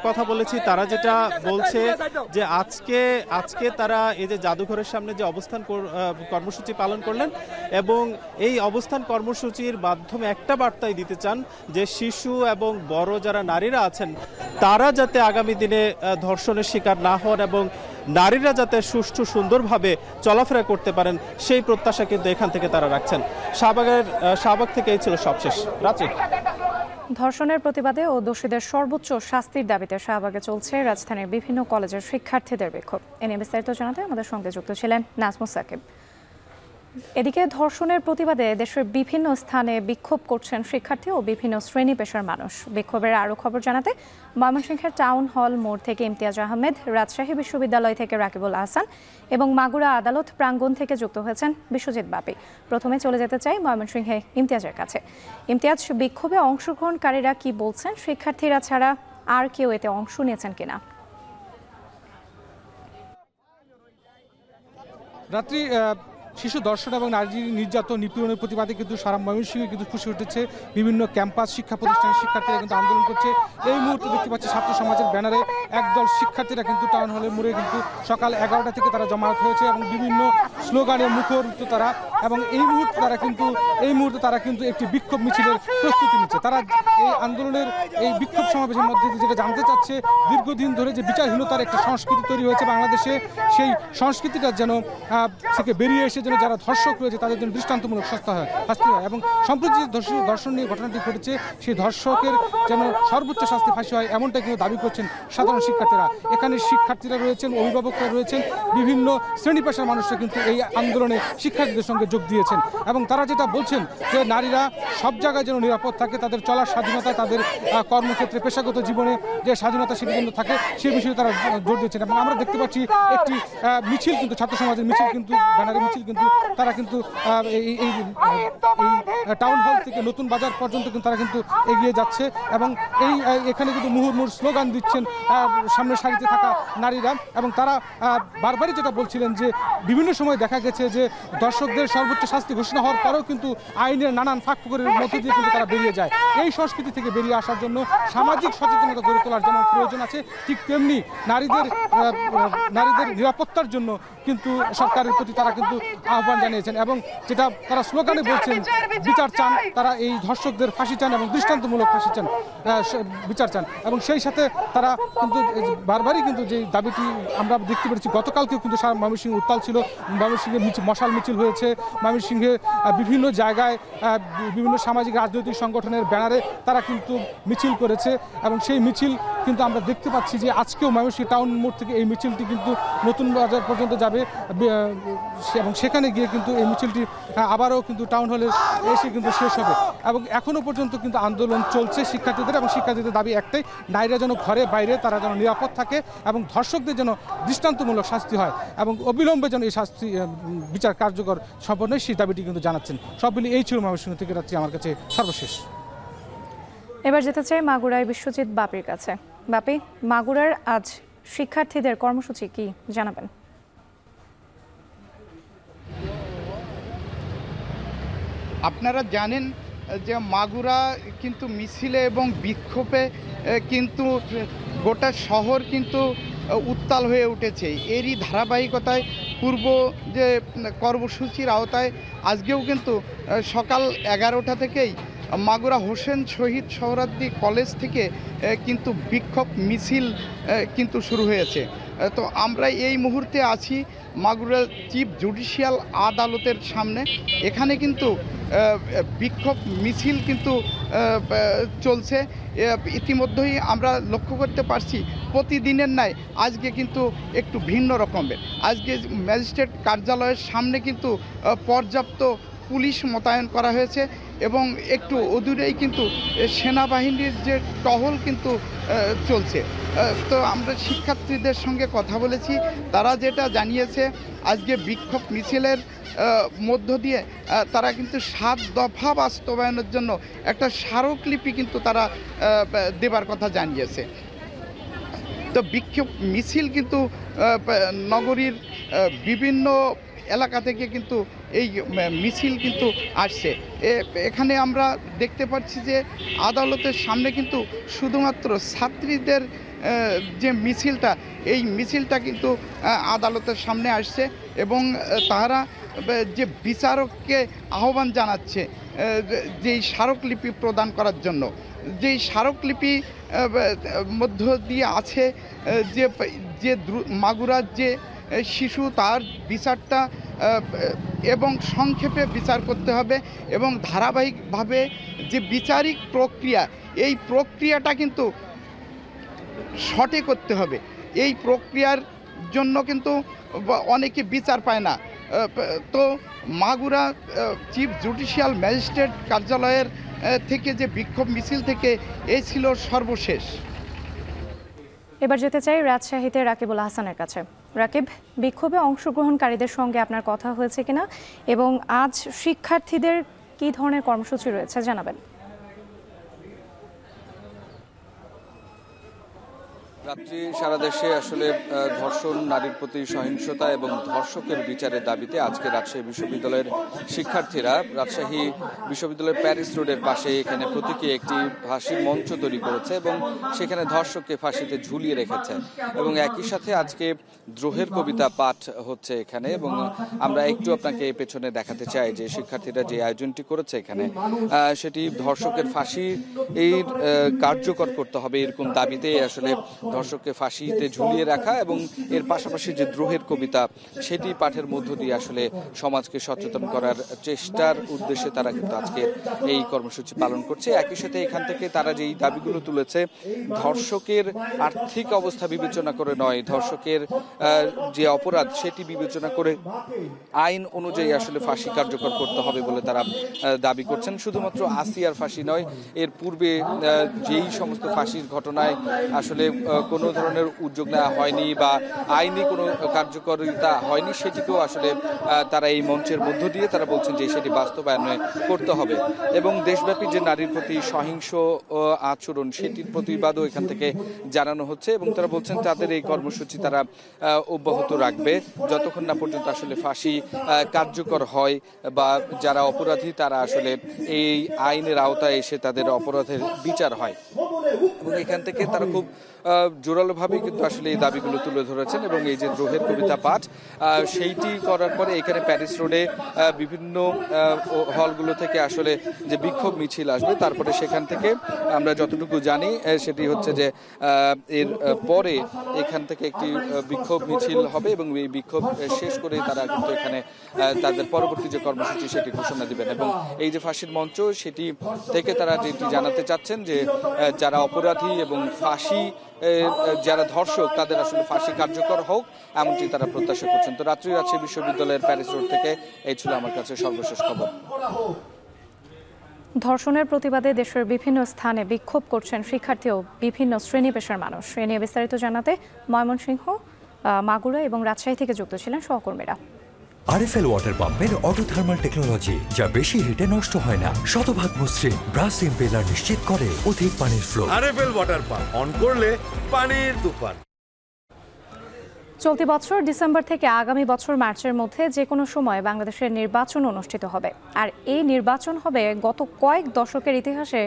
S6: কথা বলেছি, তারা যেটা বলছে যে আজকে তারা এই যে জাদুঘরের সামনে যে অবস্থান কর্মসূচি পালন করলেন এবং এই অবস্থান কর্মসূচির মাধ্যমে একটা বার্তাই দিতে চান যে শিশু এবং বড় যারা নারীরা আছেন তারা যাতে আগামী দিনে ধর্ষণের শিকার না হন এবং নারীরা যাতে সুষ্ঠু সুন্দরভাবে চলাফেরা করতে পারেন সেই প্রত্যাশা কিন্তু এখান থেকে তারা রাখছেন। শাহবাগ থেকে এই ছিল সবশেষ। রাত্রি
S1: ধর্ষণের প্রতিবাদে ও দোষীদের সর্বোচ্চ শাস্তির দাবিতে শাহবাগে চলছে রাজধানীর বিভিন্ন কলেজের শিক্ষার্থীদের বিক্ষোভ। এ নিয়ে বিস্তারিত জানাতে আমাদের সঙ্গে যুক্ত ছিলেন নাজমুস সাকিব। এদিকে ধর্ষণের প্রতিবাদে দেশের বিভিন্ন স্থানে বিক্ষোভ করছেন শিক্ষার্থী ও বিভিন্ন শ্রেণী পেশার মানুষ। বিক্ষোভের আরও খবর জানাতে ময়মনসিংহের টাউন হল মোড় থেকে ইমতিয়াজ আহমেদ, রাজশাহী বিশ্ববিদ্যালয় থেকে রাকিবুল আহসান এবং মাগুরা আদালত প্রাঙ্গণ থেকে যুক্ত হয়েছেন বিশ্বজিৎ বাপি। প্রথমে চলে যেতে চাই ময়মনসিংহে ইমতিয়াজের কাছে। ইমতিয়াজ, বিক্ষোভে অংশগ্রহণকারীরা কি বলছেন, শিক্ষার্থীরা ছাড়া আর কেউ এতে অংশ নিয়েছেন কিনা?
S7: রাত্রি শিশু ধর্ষণ এবং নারী নির্যাতন নিপীড়নের প্রতিবাদে কিন্তু সারা ময়মনসিংহে কিন্তু ফুসে উঠেছে বিভিন্ন ক্যাম্পাস শিক্ষা প্রতিষ্ঠানের শিক্ষার্থীরা কিন্তু আন্দোলন করছে। এই মুহূর্তে দেখতে পাচ্ছি ছাত্র সমাজের ব্যানারে একদল শিক্ষার্থীরা কিন্তু টাউন হলের মোড়ে কিন্তু সকাল 11টা থেকে তারা জমায়েত হয়েছে এবং বিভিন্ন স্লোগানে মুখরিত তারা এবং এই মুহূর্তে তারা কিন্তু একটি বিক্ষোভ মিছিলের প্রস্তুতি নিচ্ছে। তারা এই আন্দোলনের এই বিক্ষোভ সমাবেশের মধ্যে যেটা জানতে চাচ্ছে, দীর্ঘদিন ধরে যে বিচারহীনতার একটা সংস্কৃতি তৈরি হয়েছে বাংলাদেশে, সেই সংস্কৃতিটা যেন থেকে বেরিয়ে এসে যেন যারা ধর্ষক রয়েছে তাদের জন্য দৃষ্টান্তমূলক শাস্তি হয় এবং সম্প্রতি ধর্ষণ নিয়ে ঘটনাটি ঘটেছে সেই ধর্ষকের যেন সর্বোচ্চ শাস্তি ফাঁসি হয় এমনটাই কিন্তু দাবি করছেন সাধারণ শিক্ষার্থীরা। এখানে শিক্ষার্থীরা রয়েছেন, অভিভাবকরা রয়েছেন, বিভিন্ন শ্রেণী পেশার মানুষরা কিন্তু এই আন্দোলনে শিক্ষার্থীদের সঙ্গে যোগ দিয়েছেন এবং তারা যেটা বলছেন যে নারীরা সব জায়গায় যেন নিরাপদ থাকে, তাদের চলার স্বাধীনতা, তাদের কর্মক্ষেত্রে পেশাগত জীবনে যে স্বাধীনতা সেটি যেন থাকে সেই বিষয়ে তারা জোর দিয়েছেন। এবং আমরা দেখতে পাচ্ছি একটি মিছিল কিন্তু ছাত্র সমাজের মিছিল কিন্তু ব্যানারের মিছিল কিন্তু তারা কিন্তু এই টাউন হল থেকে নতুন বাজার পর্যন্ত কিন্তু তারা কিন্তু এগিয়ে যাচ্ছে এবং এখানে কিন্তু মুহুর্মুহুর স্লোগান দিচ্ছেন সামনের সারিতে থাকা নারীরা এবং তারা বারবারই যেটা বলছিলেন যে বিভিন্ন সময় দেখা গেছে যে দর্শকদের সর্বোচ্চ শাস্তি ঘোষণা হওয়ার পরেও কিন্তু আইনের নানান ফাঁকফোকরের মধ্য দিয়ে কিন্তু তারা বেরিয়ে যায়। এই সংস্কৃতি থেকে বেরিয়ে আসার জন্য সামাজিক সচেতনতা গড়ে তোলার যেমন প্রয়োজন আছে, ঠিক তেমনি নারীদের নিরাপত্তার জন্য কিন্তু সরকারের প্রতি তারা কিন্তু আহ্বান জানিয়েছেন এবং যেটা তারা স্লোগানে বলছেন বিচার চান, তারা এই ধর্ষকদের ফাঁসি চান এবং দৃষ্টান্তমূলক ফাঁসি চান, বিচার চান। এবং সেই সাথে তারা কিন্তু বারবারই কিন্তু যে দাবিটি আমরা দেখতে পেরেছি, গতকালকেও কিন্তু সারা ময়মনসিংহে উত্তাল ছিল, ময়মনসিংহে মশাল মিছিল হয়েছে, ময়মনসিংহে বিভিন্ন জায়গায় বিভিন্ন সামাজিক রাজনৈতিক সংগঠনের ব্যানারে তারা কিন্তু মিছিল করেছে এবং সেই মিছিল কিন্তু আমরা দেখতে পাচ্ছি যে আজকেও ময়মনসিংহ টাউন মোড় থেকে এই মিছিলটি কিন্তু নতুন বাজার পর্যন্ত যাবে এবং সেখানে গিয়ে কিন্তু এই মিছিলটি আবারও কিন্তু টাউন হলে এসে কিন্তু শেষ হবে। এবং এখনও পর্যন্ত কিন্তু আন্দোলন চলছে শিক্ষার্থীদের, এবং শিক্ষার্থীদের দাবি একটাই, নারীরা যেন ঘরে বাইরে তারা যেন নিরাপদ থাকে এবং ধর্ষকদের যেন দৃষ্টান্তমূলক শাস্তি হয় এবং অবিলম্বে যেন এই শাস্তি বিচার কার্যকর সম্পন্ন হয়, সেই দাবিটি কিন্তু জানাচ্ছেন। সব মিলিয়ে এই ছিল ময়মনসিংহ থেকে রাত্রি আমার কাছে সর্বশেষ।
S1: এবার যেতে চাই মাগুরায় বিশ্বজিৎ বাপির কাছে। বাপি, মাগুরার আজ শিক্ষার্থীদের কর্মসূচি কি জানাবেন?
S8: আপনারা জানেন যে মাগুরা কিন্তু মিছিলে এবং বিক্ষোভে কিন্তু গোটা শহর কিন্তু উত্তাল হয়ে উঠেছে। এরই ধারাবাহিকতায় পূর্ব যে কর্মসূচির আওতায় আজকেও কিন্তু সকাল 11টা থেকেই মাগুরা হোসেন শহীদ সোহরাওয়ার্দী কলেজ থেকে কিন্তু বিক্ষোভ মিছিল কিন্তু শুরু হয়েছে। তো আমরা এই মুহূর্তে আছি মাগুরা চিফ জুডিশিয়াল আদালতের সামনে। এখানে কিন্তু বিক্ষোভ মিছিল কিন্তু চলছে। ইতিমধ্যেই আমরা লক্ষ্য করতে পারছি প্রতিদিনের ন্যায় আজকে কিন্তু একটু ভিন্ন রকমের। আজকে ম্যাজিস্ট্রেট কার্যালয়ের সামনে কিন্তু পর্যাপ্ত পুলিশ মোতায়েন করা হয়েছে এবং একটু অদূরেই কিন্তু সেনাবাহিনীর যে টহল কিন্তু চলছে। তো আমরা শিক্ষার্থীদের সঙ্গে কথা বলেছি, তারা যেটা জানিয়েছে আজকে বিক্ষোভ মিছিলের মধ্য দিয়ে তারা কিন্তু 7 দফা বাস্তবায়নের জন্য একটা স্মারকলিপি কিন্তু তারা দেবার কথা জানিয়েছে। তো বিক্ষোভ মিছিল কিন্তু নগরীর বিভিন্ন এলাকা থেকে কিন্তু এই মিছিল কিন্তু আসছে। এখানে আমরা দেখতে পাচ্ছি যে আদালতের সামনে কিন্তু শুধুমাত্র ছাত্রীদের যে মিছিলটা, এই মিছিলটা কিন্তু আদালতের সামনে আসছে এবং তারা যে বিচারককে আহ্বান জানাচ্ছে যেই স্মারকলিপি প্রদান করার জন্য। যেই স্মারকলিপি মধ্য দিয়ে আছে যে মাগুরার যে শিশু, তার বিচারটা এবং সংক্ষেপে বিচার করতে হবে এবং ধারাবাহিকভাবে যে বিচারিক প্রক্রিয়া, এই প্রক্রিয়াটা কিন্তু সঠিক করতে হবে। এই প্রক্রিয়ার জন্য কিন্তু অনেকে বিচার পায় না। তো মাগুরা চিফ জুডিশিয়াল ম্যাজিস্ট্রেট কার্যালয়ের থেকে যে বিক্ষোভ মিছিল থেকে এই ছিল সর্বশেষ।
S1: এবার যেতে চাই রাজশাহীতে রাকিবুল হাসানের কাছে। রাকিব, বিক্ষোভে অংশগ্রহণকারীদের সঙ্গে আপনার কথা হয়েছে কিনা এবং আজ শিক্ষার্থীদের কি ধরনের কর্মসূচি রয়েছে জানাবেন।
S9: রাত্রি সারা দেশে আসলে ধর্ষণ, নারীর প্রতি সহিংসতা এবং ধর্ষকের বিচারের দাবিতে আজকে রাজশাহী বিশ্ববিদ্যালয়ের শিক্ষার্থীরা রাজশাহী বিশ্ববিদ্যালয়ের প্যারিস রোডের পাশে এখানে প্রতীকী একটি ফাঁসির মঞ্চ তৈরি করেছে এবং সেখানে ধর্ষককে ফাঁসিতে ঝুলিয়ে রেখেছে এবং একই সাথে আজকে দ্রোহের কবিতা পাঠ হচ্ছে এখানে। এবং আমরা একটু আপনাকে পেছনে দেখাতে চাই যে শিক্ষার্থীরা যে আয়োজনটি করেছে এখানে, সেটি ধর্ষকের ফাঁসি এই কার্যকর করতে হবে এরকম দাবিতে আসলে ধর্ষককে ফাঁসিতে ঝুলিয়ে রাখা এবং এর পাশাপাশি যে দ্রোহের কবিতা, সেটি পাঠের মধ্য দিয়ে আসলে সমাজকে সচেতন করার চেষ্টার উদ্দেশ্যে তারা কিন্তু আজকে এই কর্মসূচি পালন করছে। একই সাথে এখান থেকে তারা যেই দাবিগুলো তুলেছে, ধর্ষকের আর্থিক অবস্থা বিবেচনা করে নয়, ধর্ষকের যে অপরাধ সেটি বিবেচনা করে আইন অনুযায়ী আসলে ফাঁসি কার্যকর করতে হবে বলে তারা দাবি করছেন। শুধুমাত্র আসিয়ার ফাঁসি নয়, এর পূর্বে যেই সমস্ত ফাঁসির ঘটনায় আসলে কোনো ধরনের উদ্যোগ নেওয়া হয়নি বা আইনি কোনো কার্যকারিতা হয়নি, সেটিকেও আসলে তারা এই মঞ্চের মধ্য দিয়ে তারা বলছেন যে সেটি বাস্তবায়ন করতে হবে। এবং দেশব্যাপী যে নারীর প্রতি সহিংস আচরণ, সেটির প্রতিবাদও এখান থেকে জানানো হচ্ছে এবং তারা বলছেন তাদের এই কর্মসূচি তারা অব্যাহত রাখবে যতক্ষণ না পর্যন্ত আসলে ফাঁসি কার্যকর হয় বা যারা অপরাধী তারা আসলে এই আইনের আওতায় এসে তাদের অপরাধের বিচার হয়। এবং এখান থেকে তারা খুব জোরালোভাবেই কিন্তু আসলে এই দাবিগুলো তুলে ধরেছেন এবং এই যে দ্রোহের কবিতা পাঠ সেইটি করার পরে এখানে প্যারিস রোডে বিভিন্ন হলগুলো থেকে আসলে যে বিক্ষোভ মিছিল আসবে, তারপরে সেখান থেকে আমরা যতটুকু জানি সেটি হচ্ছে যে এর পরে এখান থেকে একটি বিক্ষোভ মিছিল হবে এবং এই বিক্ষোভ শেষ করে তারা কিন্তু এখানে তাদের পরবর্তী যে কর্মসূচি সেটি ঘোষণা দিবেন। এবং এই যে ফাঁসির মঞ্চ সেটি থেকে তারা যেটি জানাতে চাচ্ছেন যে যারা অপরাধী এবং ফাঁসি যারা ধর্ষক তাদের আসলে ফাঁসি কার্যকর হোক, এমনটি তারা প্রত্যাশা করছেন। তো রাজশাহী বিশ্ববিদ্যালয়ের প্যারিস রোড থেকে এই ছিল আমার কাছে সর্বশেষ খবর।
S1: ধর্ষণের প্রতিবাদে দেশের বিভিন্ন স্থানে বিক্ষোভ করছেন শিক্ষার্থী ও বিভিন্ন শ্রেণী পেশার মানুষ। এ নিয়ে বিস্তারিত জানাতে ময়মনসিংহ, মাগুরা এবং রাজশাহী থেকে যুক্ত ছিলেন সহকর্মীরা।
S10: আরএফএল ওয়াটার পাম্পের অটো থার্মাল টেকনোলজি, যা বেশি হিটে নষ্ট হয় না, শতভাগ মসৃণ, ব্রাশ ইম্পেলার নিশ্চিত করে অধিক পানির flow.
S11: RFL water pump on করলে পানির তুফান।
S1: চলতি বছর ডিসেম্বর থেকে আগামী বছর মার্চের মধ্যে যে কোনো সময় বাংলাদেশের নির্বাচন অনুষ্ঠিত হবে। আর এই নির্বাচন হবে গত কয়েক দশকের ইতিহাসে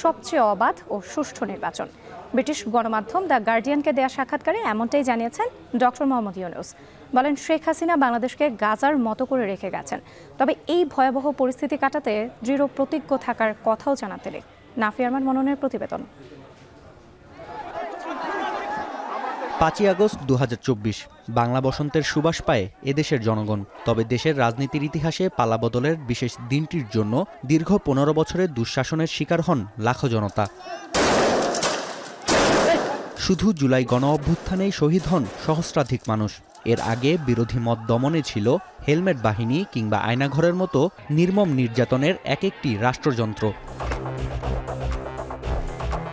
S1: সবচেয়ে অবাধ ও সুষ্ঠু নির্বাচন। ব্রিটিশ গণমাধ্যম দ্য গার্ডিয়ানকে দেয়া সাক্ষাৎকারে এমনটাই জানিয়েছেন ডক্টর মোহাম্মদ ইউনূস। বলেন, শেখ হাসিনা বাংলাদেশকে গাজার মতো করে রেখে গেছেন, তবে এই ভয়াবহ পরিস্থিতি কাটাতে দৃঢ় প্রতিজ্ঞ থাকার কথাও জানান তিনি। নাফিয়া আরমান মননের প্রতিবেদন।
S12: 5 আগস্ট 2024 বাংলা বসন্তের সুবাস পায় এদেশের জনগণ। তবে দেশের রাজনীতির ইতিহাসে পালাবদলের বিশেষ দিনটির জন্য দীর্ঘ 15 বছরের দুঃশাসনের শিকার হন লাখো জনতা। শুধু জুলাই গণ অভ্যুত্থানেই শহীদ হন সহস্রাধিক মানুষ। এর আগে বিরোধী মত দমনে ছিল হেলমেট বাহিনী কিংবা আয়নাঘরের মতো নির্মম নির্যাতনের এক একটি রাষ্ট্রযন্ত্র।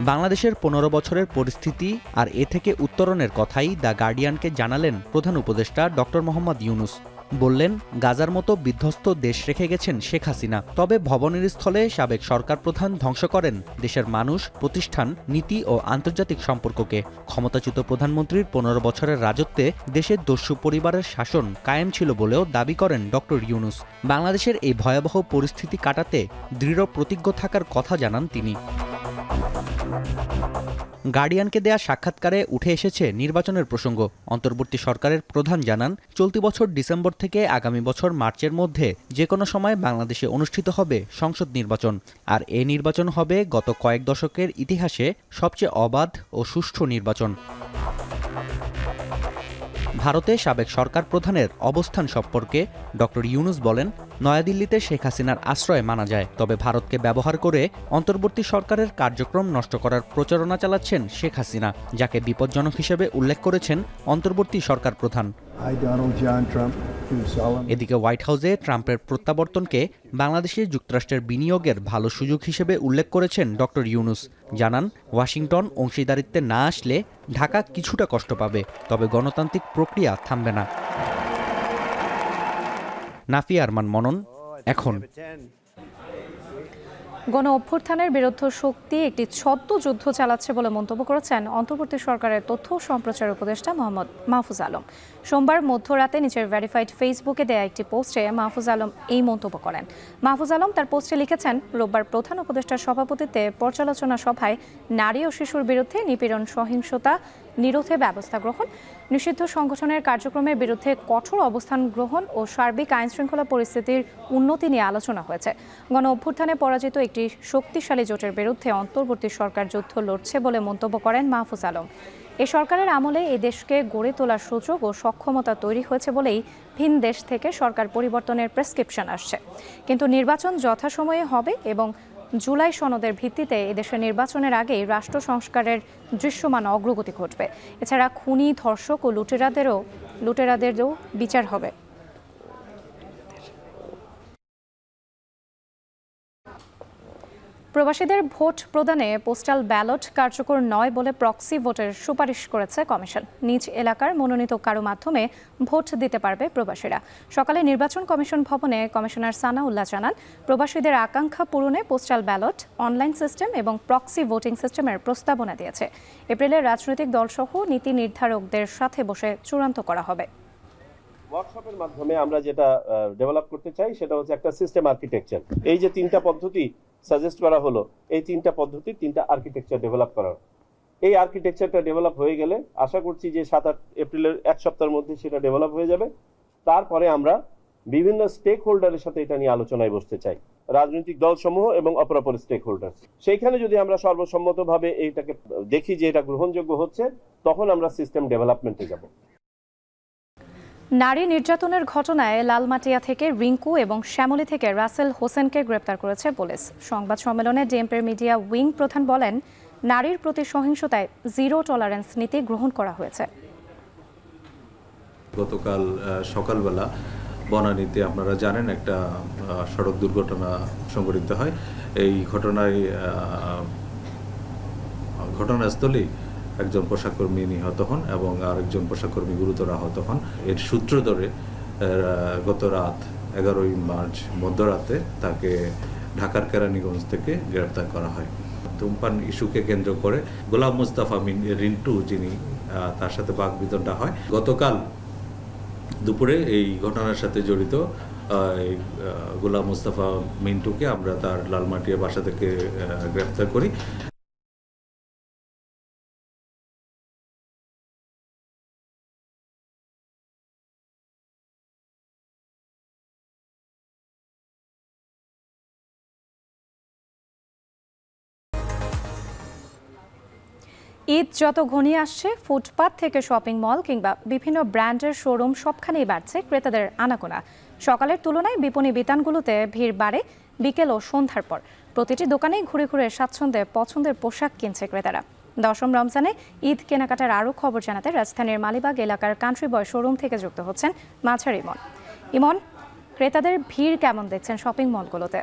S12: বাংলাদেশের 15 বছরের পরিস্থিতি আর এ থেকে উত্তরণের কথাই দ্য গার্ডিয়ানকে জানালেন প্রধান উপদেষ্টা ডক্টর মোহাম্মদ ইউনূস। বললেন, গাজার মতো বিধ্বস্ত দেশ রেখে গেছেন শেখ হাসিনা, তবে ভবনের স্থলে সাবেক সরকার প্রধান ধ্বংস করেন দেশের মানুষ, প্রতিষ্ঠান, নীতি ও আন্তর্জাতিক সম্পর্ককে। ক্ষমতাচ্যুত প্রধানমন্ত্রীর 15 বছরের রাজত্বে দেশের দস্যু পরিবারের শাসন কায়েম ছিল বলেও দাবি করেন ডক্টর ইউনূস। বাংলাদেশের এই ভয়াবহ পরিস্থিতি কাটাতে দৃঢ় প্রতিজ্ঞ থাকার কথা জানান তিনি। গার্ডিয়ানকে দেয়া সাক্ষাৎকারে উঠে এসেছে নির্বাচনের প্রসঙ্গ। অন্তর্বর্তী সরকারের প্রধান জানান, চলতি বছর ডিসেম্বর থেকে আগামী বছর মার্চের মধ্যে যে কোনো সময় বাংলাদেশে অনুষ্ঠিত হবে সংসদ নির্বাচন। আর এই নির্বাচন হবে গত কয়েক দশকের ইতিহাসে সবচেয়ে অবাধ ও সুষ্ঠু নির্বাচন। ভারতে সাবেক সরকার প্রধানের অবস্থান সম্পর্কে ডক্টর ইউনূস বলেন, নয়াদিল্লিতে শেখ হাসিনার আশ্রয় মানা যায়, তবে ভারতকে ব্যবহার করে অন্তর্বর্তী সরকারের কার্যক্রম নষ্ট করার প্রচারণা চালাচ্ছেন শেখ হাসিনা, যাকে বিপজ্জনক হিসেবে উল্লেখ করেছেন অন্তর্বর্তী সরকার প্রধান। এদিকে হোয়াইট হাউসে ট্রাম্পের প্রত্যাবর্তনকে বাংলাদেশে যুক্তরাষ্ট্রের বিনিয়োগের ভালো সুযোগ হিসেবে উল্লেখ করেছেন ডক্টর ইউনূস। জানান, ওয়াশিংটন অংশীদারিত্বে না আসলে ঢাকা কিছুটা কষ্ট পাবে, তবে গণতান্ত্রিক প্রক্রিয়া থামবে না। নাফিয়া আরমান মনন, এখন।
S1: গণ অভ্যুত্থানের বিরুদ্ধে শক্তি একটি ছদ্ম যুদ্ধ চালাচ্ছে বলে মন্তব্য করেছেন অন্তর্বর্তী সরকারের তথ্য ও সম্প্রচার উপদেষ্টা মোহাম্মদ মাহফুজ আলম। সোমবার মধ্যরাতে নিজের ভেরিফাইড ফেসবুকে দেয়া একটি পোস্টে মাহফুজ আলম এই মন্তব্য করেন। মাহফুজ আলম তার পোস্টে লিখেছেন, রোববার প্রধান উপদেষ্টার সভাপতিত্বে পর্যালোচনা সভায় নারী ও শিশুর বিরুদ্ধে নিপীড়ন, সহিংসতা নিরোধে ব্যবস্থা গ্রহণ, নিষিদ্ধ সংগঠনের কার্যক্রমের বিরুদ্ধে কঠোর অবস্থান গ্রহণ ও সার্বিক আইনশৃঙ্খলা পরিস্থিতির উন্নতি নিয়ে আলোচনা হয়েছে। গণ অভ্যুত্থানে পরাজিত একটি শক্তিশালী জোটের বিরুদ্ধে অন্তর্বর্তী সরকার যুদ্ধ লড়ছে বলে মন্তব্য করেন মাহফুজ আলম। এই সরকারের আমলে এই দেশকে গড়ে তোলার সুযোগ ও সক্ষমতা তৈরি হয়েছে বলেই ভিন দেশ থেকে সরকার পরিবর্তনের প্রেসক্রিপশন আসছে। কিন্তু নির্বাচন যথাসময়ে হবে এবং জুলাই সনদের ভিত্তিতে এদেশের নির্বাচনের আগেই রাষ্ট্র সংস্কারের দৃশ্যমান অগ্রগতি ঘটবে। এছাড়া খুনি, ধর্ষক ও লুটেরাদেরও বিচার হবে। প্রবাসীদের ভোট প্রদানে পোস্টাল ব্যালট কার্যকর নয় বলে প্রক্সি ভোটের সুপারিশ করেছে কমিশন। নিজ এলাকার মনোনীত কারো মাধ্যমে ভোট দিতে পারবে প্রবাসীরা। সকালে নির্বাচন কমিশন ভবনে কমিশনার সানাউল্লাহ জানান, প্রবাসীদের আকাঙ্ক্ষা পূরণে পোস্টাল ব্যালট, অনলাইন সিস্টেম এবং প্রক্সি ভোটিং সিস্টেমের প্রস্তাবনা দিয়েছে। এপ্রিলে রাজনৈতিক দলসহ নীতি নির্ধারকদের সাথে বসে চূড়ান্ত করা হবে।
S13: ওয়ার্কশপের মাধ্যমে আমরা যেটা ডেভেলপ করতে চাই সেটা হচ্ছে একটা সিস্টেম আর্কিটেকচার। এই যে 3টা পদ্ধতি সাজেস্ট করা হলো, এই 3টা পদ্ধতির 3টা আর্কিটেকচার ডেভেলপ করার। এই আর্কিটেকচারটা ডেভেলপ হয়ে গেলে আশা করছি যে 7-8 এপ্রিলের এক সপ্তাহের মধ্যে সেটা ডেভেলপ হয়ে যাবে। তারপরে আমরা বিভিন্ন স্টেক হোল্ডারের সাথে এটা নিয়ে আলোচনায় বসতে চাই, রাজনৈতিক দলসমূহ এবং অপরাপর স্টেক হোল্ডার। সেইখানে যদি আমরা সর্বসম্মতভাবে এইটাকে দেখি যে এটা গ্রহণযোগ্য হচ্ছে, তখন আমরা সিস্টেম ডেভেলপমেন্টে যাব।
S1: নারী নির্যাতনের ঘটনায় লালমাটিয়া থেকে রিঙ্কু এবং শ্যামলী থেকে রাসেল হোসেনকে গ্রেপ্তার করেছে পুলিশ। সংবাদ সম্মেলনে ডিএমপির মিডিয়া উইং প্রধান বলেন, নারীর প্রতি সহিংসতায় জিরো টলারেন্স নীতি গ্রহণ করা হয়েছে।
S14: গতকাল সকালবেলা বনানীতে আপনারা জানেন একটা সড়ক দুর্ঘটনা সংঘটিত হয়। এই ঘটনাস্থলেই একজন পোশাককর্মী নিহত হন এবং আরেকজন পোশাককর্মী গুরুতর আহত হন। এর সূত্র ধরে গত রাত 11ই মার্চ মধ্যরাতে তাকে ঢাকার কেরানীগঞ্জ থেকে গ্রেপ্তার করা হয়। ধূমপান ইস্যুকে কেন্দ্র করে গোলাম মুস্তাফা রিন্টু যিনি, তার সাথে বাকবিতণ্ডা হয়। গতকাল দুপুরে এই ঘটনার সাথে জড়িত গোলাম মুস্তাফা মিন্টুকে আমরা তার লালমাটিয়া বাসা থেকে গ্রেফতার করি।
S1: ঈদ যত ঘনিয়ে আসছে, ফুটপাত থেকে শপিং মল কিংবা বিভিন্ন ব্র্যান্ডের শোরুম সবখানেই বাড়ছে ক্রেতাদের আনাগোনা। সকালের তুলনায় বিপণী বিতানগুলোতে ভিড় বাড়ে বিকেল ও সন্ধ্যার পর। প্রতিটি দোকানেই ঘুরে ঘুরে স্বাচ্ছন্দ্যে পছন্দের পোশাক কিনছে ক্রেতারা। 10ম রমজানে ঈদ কেনাকাটার আরও খবর জানাতে রাজধানীর মালিবাগ এলাকার কান্ট্রি বয় শোরুম থেকে যুক্ত হচ্ছেন মাঝার ইমন। ইমন, ক্রেতাদের ভিড় কেমন দেখছেন শপিং মলগুলোতে?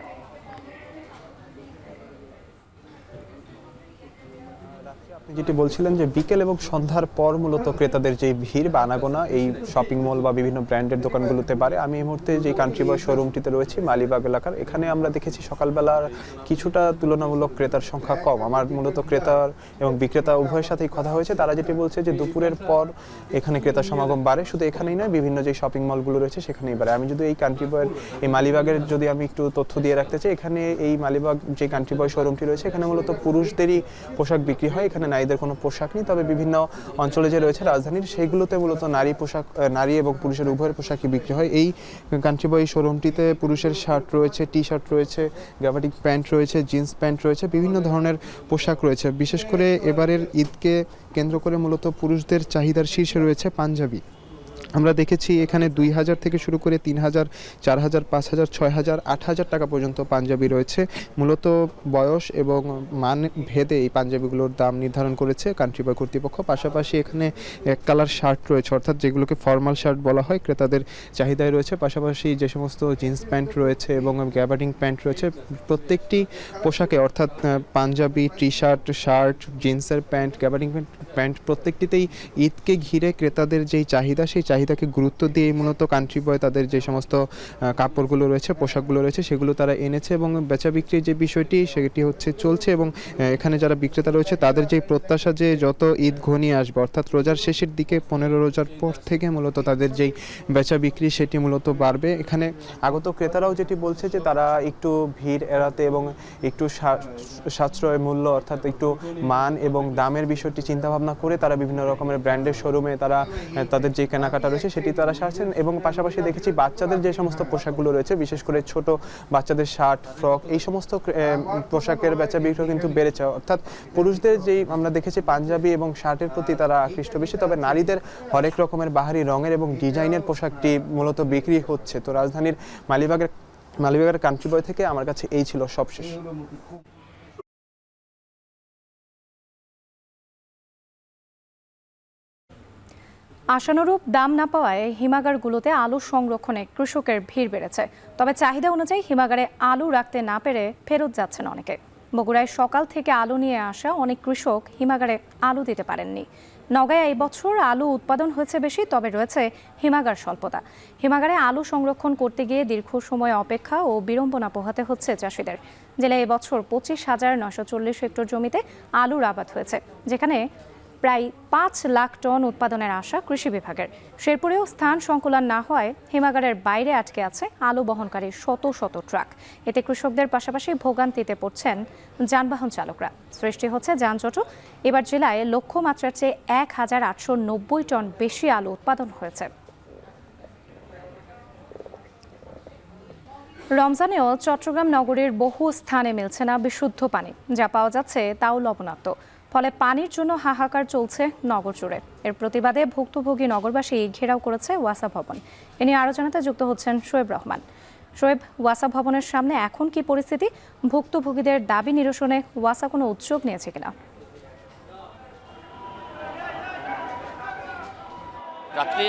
S15: যেটি বলছিলেন যে বিকেল এবং সন্ধ্যার পর মূলত ক্রেতাদের যে ভিড় বা আনাগোনা এই শপিং মল বা বিভিন্ন ব্র্যান্ডের দোকানগুলোতে বাড়ে। আমি এই মুহূর্তে যে কান্ট্রি বয় শোরুমটিতে রয়েছি মালিবাগ এলাকার, এখানে আমরা দেখেছি সকালবেলার কিছুটা তুলনামূলক ক্রেতার সংখ্যা কম। আমার মূলত ক্রেতার এবং বিক্রেতা উভয়ের সাথেই কথা হয়েছে, তারা যেটি বলছে যে দুপুরের পর এখানে ক্রেতার সমাগম বাড়ে। শুধু এখানেই নয়, বিভিন্ন যে শপিং মলগুলো রয়েছে সেখানেই বাড়ে। আমি যদি এই কান্ট্রি বয়ের এই মালিবাগের যদি আমি একটু তথ্য দিয়ে রাখতে চাই, এখানে এই মালিবাগ যে কান্ট্রি বয় শোরুমটি রয়েছে এখানে মূলত পুরুষদেরই পোশাক বিক্রি হয়। এখানে নারীদের কোনো পোশাক নেই, তবে বিভিন্ন অঞ্চলে যে রয়েছে রাজধানীর সেইগুলোতে মূলত নারী এবং পুরুষের উভয়ের পোশাকই বিক্রি হয়। এই কান্ট্রি বয় শোরুমটিতে পুরুষের শার্ট রয়েছে, টি শার্ট রয়েছে, গ্যাভাটিক প্যান্ট রয়েছে, জিন্স প্যান্ট রয়েছে, বিভিন্ন ধরনের পোশাক রয়েছে। বিশেষ করে এবারের ঈদকে কেন্দ্র করে মূলত পুরুষদের চাহিদার শীর্ষে রয়েছে পাঞ্জাবি। আমরা দেখেছি এখানে 2000 থেকে শুরু করে 3000, 4000, 5000, 6000, 8000 টাকা পর্যন্ত পাঞ্জাবি রয়েছে। মূলত বয়স এবং মান ভেদে এই পাঞ্জাবিগুলোর দাম নির্ধারণ করেছে কান্ট্রি বয় কর্তৃপক্ষ। পাশাপাশি এখানে এক কালার শার্ট রয়েছে, অর্থাৎ যেগুলোকে ফর্মাল শার্ট বলা হয়, ক্রেতাদের চাহিদায় রয়েছে। পাশাপাশি যে সমস্ত জিন্স প্যান্ট রয়েছে এবং গ্যাবার্ডিং প্যান্ট রয়েছে, প্রত্যেকটি পোশাকে অর্থাৎ পাঞ্জাবি, টি শার্ট, শার্ট, জিন্সের প্যান্ট, গ্যাবার্ডিং প্যান্ট প্রত্যেকটিতেই ঈদকে ঘিরে ক্রেতাদের যেই চাহিদা, সেই চাহিদাকে গুরুত্ব দিয়ে মূলত কান্ট্রি বয় তাদের যে সমস্ত কাপড়গুলো রয়েছে, পোশাকগুলো রয়েছে, সেগুলো তারা এনেছে এবং বেচা বিক্রির যে বিষয়টি সেটি হচ্ছে চলছে। এবং এখানে যারা বিক্রেতা রয়েছে তাদের যে প্রত্যাশা যে যত ঈদ ঘনিয়ে আসবে, অর্থাৎ রোজার শেষের দিকে 15 রোজার পর থেকে মূলত তাদের যেই বেচা বিক্রি সেটি মূলত বাড়বে। এখানে আগত ক্রেতারাও যেটি বলছে যে তারা একটু ভিড় এড়াতে এবং একটু সাশ্রয় মূল্য অর্থাৎ একটু মান এবং দামের বিষয়টি চিন্তাভাবনা করে তারা বিভিন্ন রকমের ব্র্যান্ডের শোরুমে তারা তাদের যে কেনাকাটা রয়েছে সেটি তারা সারছেন। এবং পাশাপাশি দেখেছি বাচ্চাদের যে সমস্ত পোশাকগুলো রয়েছে, বিশেষ করে ছোট বাচ্চাদের শার্ট, ফ্রক, এই সমস্ত পোশাকের বেচা বিক্রি কিন্তু বেড়েছে। অর্থাৎ পুরুষদের যেই আমরা দেখেছি পাঞ্জাবি এবং শার্টের প্রতি তারা আকৃষ্ট বেশি, তবে নারীদের হরেক রকমের বাহারি রঙের এবং ডিজাইনের পোশাকটি মূলত বিক্রি হচ্ছে। তো রাজধানীর মালিবাগের কান্ট্রি বয় থেকে আমার কাছে এই ছিল সবশেষ।
S1: আশানুরূপ দাম না পাওয়ায় হিমাগারগুলোতে আলু সংরক্ষণে কৃষকের ভিড় বেড়েছে। তবে চাহিদা অনুযায়ী হিমাগারে আলু রাখতে না পেরে ফেরত যাচ্ছেন অনেকে। বগুড়ায় সকাল থেকে আলু নিয়ে আসা অনেক কৃষক হিমাগারে আলু দিতে পারেননি। নওগাঁয় এই বছর আলু উৎপাদন হয়েছে বেশি, তবে রয়েছে হিমাগার স্বল্পতা। হিমাগারে আলু সংরক্ষণ করতে গিয়ে দীর্ঘ সময় অপেক্ষা ও বিড়ম্বনা পোহাতে হচ্ছে চাষিদের। জেলায় এবছর 25,940 হেক্টর জমিতে আলুর আবাদ হয়েছে, যেখানে প্রায় 5 লাখ টন উৎপাদনের আশা কৃষি বিভাগের। শেরপুরেও স্থান সংকুলান না হওয়ায় হিমাগারের বাইরে আটকে আছে আলু বহনকারী শত শত ট্রাক। এতে কৃষকদের পাশাপাশি ভোগান্তিতে পড়ছেন যানবাহন চালকরা। সৃষ্টি হচ্ছে যানজটও। এবার জেলায় লক্ষ্যমাত্রার চেয়ে 1890 টন বেশি আলু উৎপাদন হয়েছে। রমজানেও চট্টগ্রাম নগরীর বহু স্থানে মিলছে না বিশুদ্ধ পানি, যা পাওয়া যাচ্ছে তাও লবণাক্ত। ফলে পানির জন্য হাহাকার চলছে নগর জুড়ে। এর প্রতিবাদে ভুক্তভোগী নগরবাসী ঘেরাও করেছে ওয়াসা ভবন। এ নিয়ে আরও জানাতে যুক্ত হচ্ছেন শোয়েব রহমান। শোয়েব, ওয়াসা ভবনের সামনে এখন কি পরিস্থিতি? ভুক্তভোগীদের দাবি নিরসনে ওয়াসা কোনো উদ্যোগ নিয়েছে কিনা?
S16: রাত্রি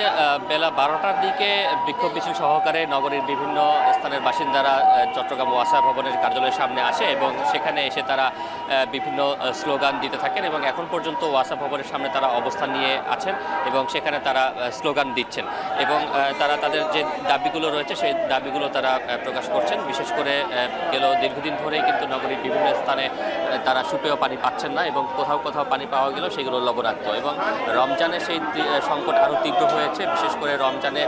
S16: বেলা 12টার দিকে বিক্ষোভ মিছিল সহকারে নগরীর বিভিন্ন স্থানের বাসিন্দারা চট্টগ্রাম ওয়াসা ভবনের কার্যালয়ের সামনে আসে এবং সেখানে এসে তারা বিভিন্ন স্লোগান দিতে থাকেন এবং এখন পর্যন্ত ওয়াসা ভবনের সামনে তারা অবস্থান নিয়ে আছেন এবং সেখানে তারা স্লোগান দিচ্ছেন এবং তারা তাদের যে দাবিগুলো রয়েছে সেই দাবিগুলো তারা প্রকাশ করছেন। বিশেষ করে দীর্ঘদিন ধরেই কিন্তু নগরীর বিভিন্ন স্থানে তারা সুপেয় পানি পাচ্ছেন না এবং কোথাও কোথাও পানি পাওয়া গেলেও সেগুলো লবণাক্ত এবং রমজানে সেই সংকট আরও তীব্র হয়েছে। বিশেষ করে রমজানে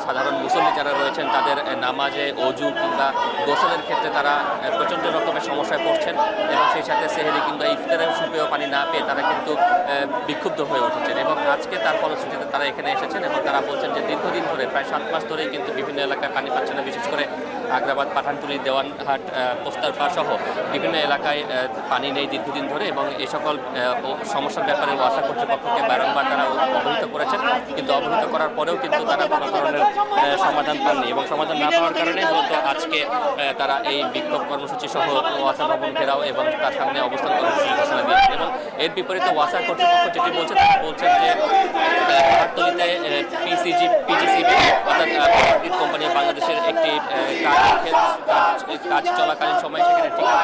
S16: সাধারণ মুসল্লি যারা রয়েছেন তাদের নামাজে, অজু কিংবা গোসলের ক্ষেত্রে তারা প্রচণ্ড রকমের সমস্যায় পড়ছেন এবং সেই সাথে সেহরি কিংবা ইফতারের সুপেয় পানি না পেয়ে তারা কিন্তু বিক্ষুব্ধ হয়ে উঠেছেন এবং আজকে তার ফলশ্রুতিতে তারা এখানে এসেছেন এবং তারা বলছেন যে দীর্ঘদিন ধরে প্রায় 7 মাস ধরেই কিন্তু বিভিন্ন এলাকায় পানি পাচ্ছে না। বিশেষ করে আগ্রাবাদ, পাঠানটুলি, দেওয়ানহাট, পোস্তারপাড় সহ বিভিন্ন এলাকায় পানি নেই দীর্ঘদিন ধরে এবং এই সকল সমস্যার ব্যাপারে ওয়াসা কর্তৃপক্ষকে বারংবার তারা অবহিত করেছেন, কিন্তু অবহিত করার পরেও কিন্তু তারা কোনো ধরনের সমাধান পাননি এবং সমাধান না পাওয়ার কারণে মূলত আজকে তারা এই বিক্ষোভ কর্মসূচি সহ ওয়াসা ভবন ঘেরাও এবং তার সামনে অবস্থান কর্মসূচি ঘোষণা দিয়েছেন। এবং এর বিপরীতে ওয়াসা কর্তৃপক্ষ যেটি বলছে তারা বলছেন যে পাহাড়তলীতে পিজিসিবি অর্থাৎ পাওয়ার কোম্পানি বাংলাদেশের একটি কাজ চলাকালীন সময় সেখানে ঠিকানা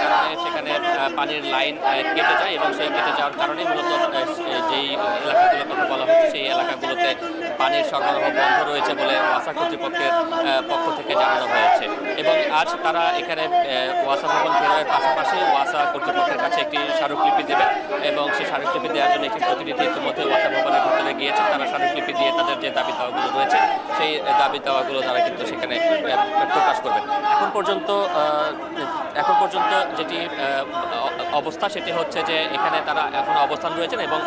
S16: কারণে সেখানে পানির লাইন কেটে যায় এবং সেই কেটে যাওয়ার কারণে মূলত যেই এলাকাগুলোর কথা বলা হচ্ছে সেই এলাকাগুলোতে পানির সরবরাহ বন্ধ রয়েছে বলে ওয়াসা কর্তৃপক্ষের পক্ষ থেকে জানানো হয়েছে। এবং আজ তারা এখানে ওয়াসা ভবন ঘেরাওয়ের পাশাপাশি ওয়াসা কর্তৃপক্ষের কাছে একটি স্মারকলিপি দেবে এবং সেই স্মারকলিপি দেওয়ার জন্য একটি প্রতিনিধি ইতিমধ্যে ওয়াসা ভবনের ভিতরে গিয়েছে। তারা স্মারকলিপি দিয়ে তাদের যে দাবি দাওয়াগুলো রয়েছে সেই দাবি দাওয়াগুলো তারা কিন্তু সেখানে প্রকাশ করবেন। এখন পর্যন্ত যেটি অবস্থা সেটি হচ্ছে যে এখানে তারা এখন অবস্থান রয়েছেন এবং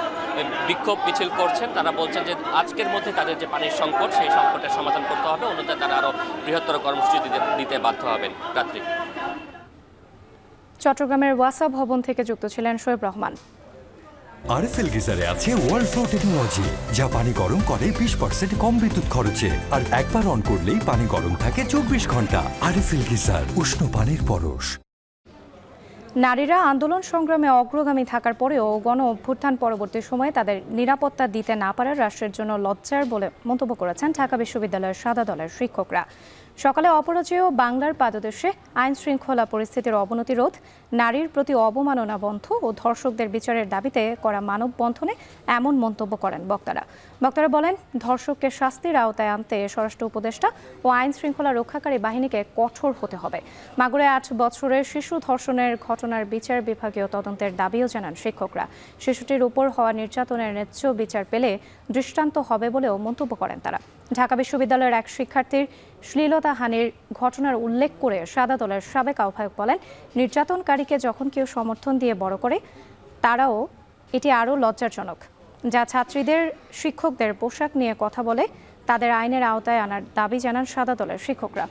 S16: বিক্ষোভ মিছিল করছেন। তারা বলছেন যে আজকের মধ্যে তাদের যে পানির সংকট সেই সংকটের সমাধান করতে হবে, অন্যথায় তারা আরও বৃহত্তর কর্মসূচি দিতে বাধ্য হবেন। রাত্রি
S1: চট্টগ্রামের ওয়াসা ভবন থেকে যুক্ত ছিলেন শোয়েব রহমান।
S10: আরএফএল গিজারে আছে ওয়ার্ল্ড ফ্লো টেকনোলজি, যা পানি গরম করে 20% কম বিদ্যুৎ খরচে আর একবার অন করলেই পানি গরম থাকে 24 ঘন্টা। আরএফএল গিজার, উষ্ণ পানির পরশ।
S1: নারীরা আন্দোলন সংগ্রামে অগ্রগামী থাকার পরেও গণ অভ্যুত্থান পরবর্তী সময়ে তাদের নিরাপত্তা দিতে না পারার রাষ্ট্রের জন্য লজ্জার বলে মন্তব্য করেছেন ঢাকা বিশ্ববিদ্যালয়ের সাদা দলের শিক্ষকরা। সকালে অপরাজেয় বাংলার পাদদেশে আইন শৃঙ্খলা পরিস্থিতির অবনতি রোধ, নারীর প্রতি অবমাননা বন্ধ ও ধর্ষকদের বিচারের দাবিতে করা মানববন্ধনে এমন মন্তব্য করেন বক্তারা। বলেন, ধর্ষককে শাস্তির আওতায় আনতে স্বরাষ্ট্র উপদেষ্টা ও আইন শৃঙ্খলা রক্ষাকারী বাহিনীকে কঠোর হতে হবে। মাগুরায় 8 বছরের শিশু ধর্ষণের ঘটনার বিচার বিভাগীয় তদন্তের দাবিও জানান শিক্ষকরা। শিশুটির উপর হওয়া নির্যাতনের ন্যায্য বিচার পেলে দৃষ্টান্ত হবে বলেও মন্তব্য করেন তারা। ঢাকা বিশ্ববিদ্যালয়ের এক শিক্ষার্থীর শ্লীলতাহানির ঘটনার উল্লেখ করে সাদা দলের সাবেক আহ্বায়ক বলেন, নির্যাতনকারীকে যখন কেউ সমর্থন দিয়ে বড় করে তারাও এটি আরও লজ্জাজনক। যা ছাত্রীদের শিক্ষকদের পোশাক নিয়ে কথা বলে তাদের আইনের আওতায় আনার দাবি জানান সাদা দলের শিক্ষকরা।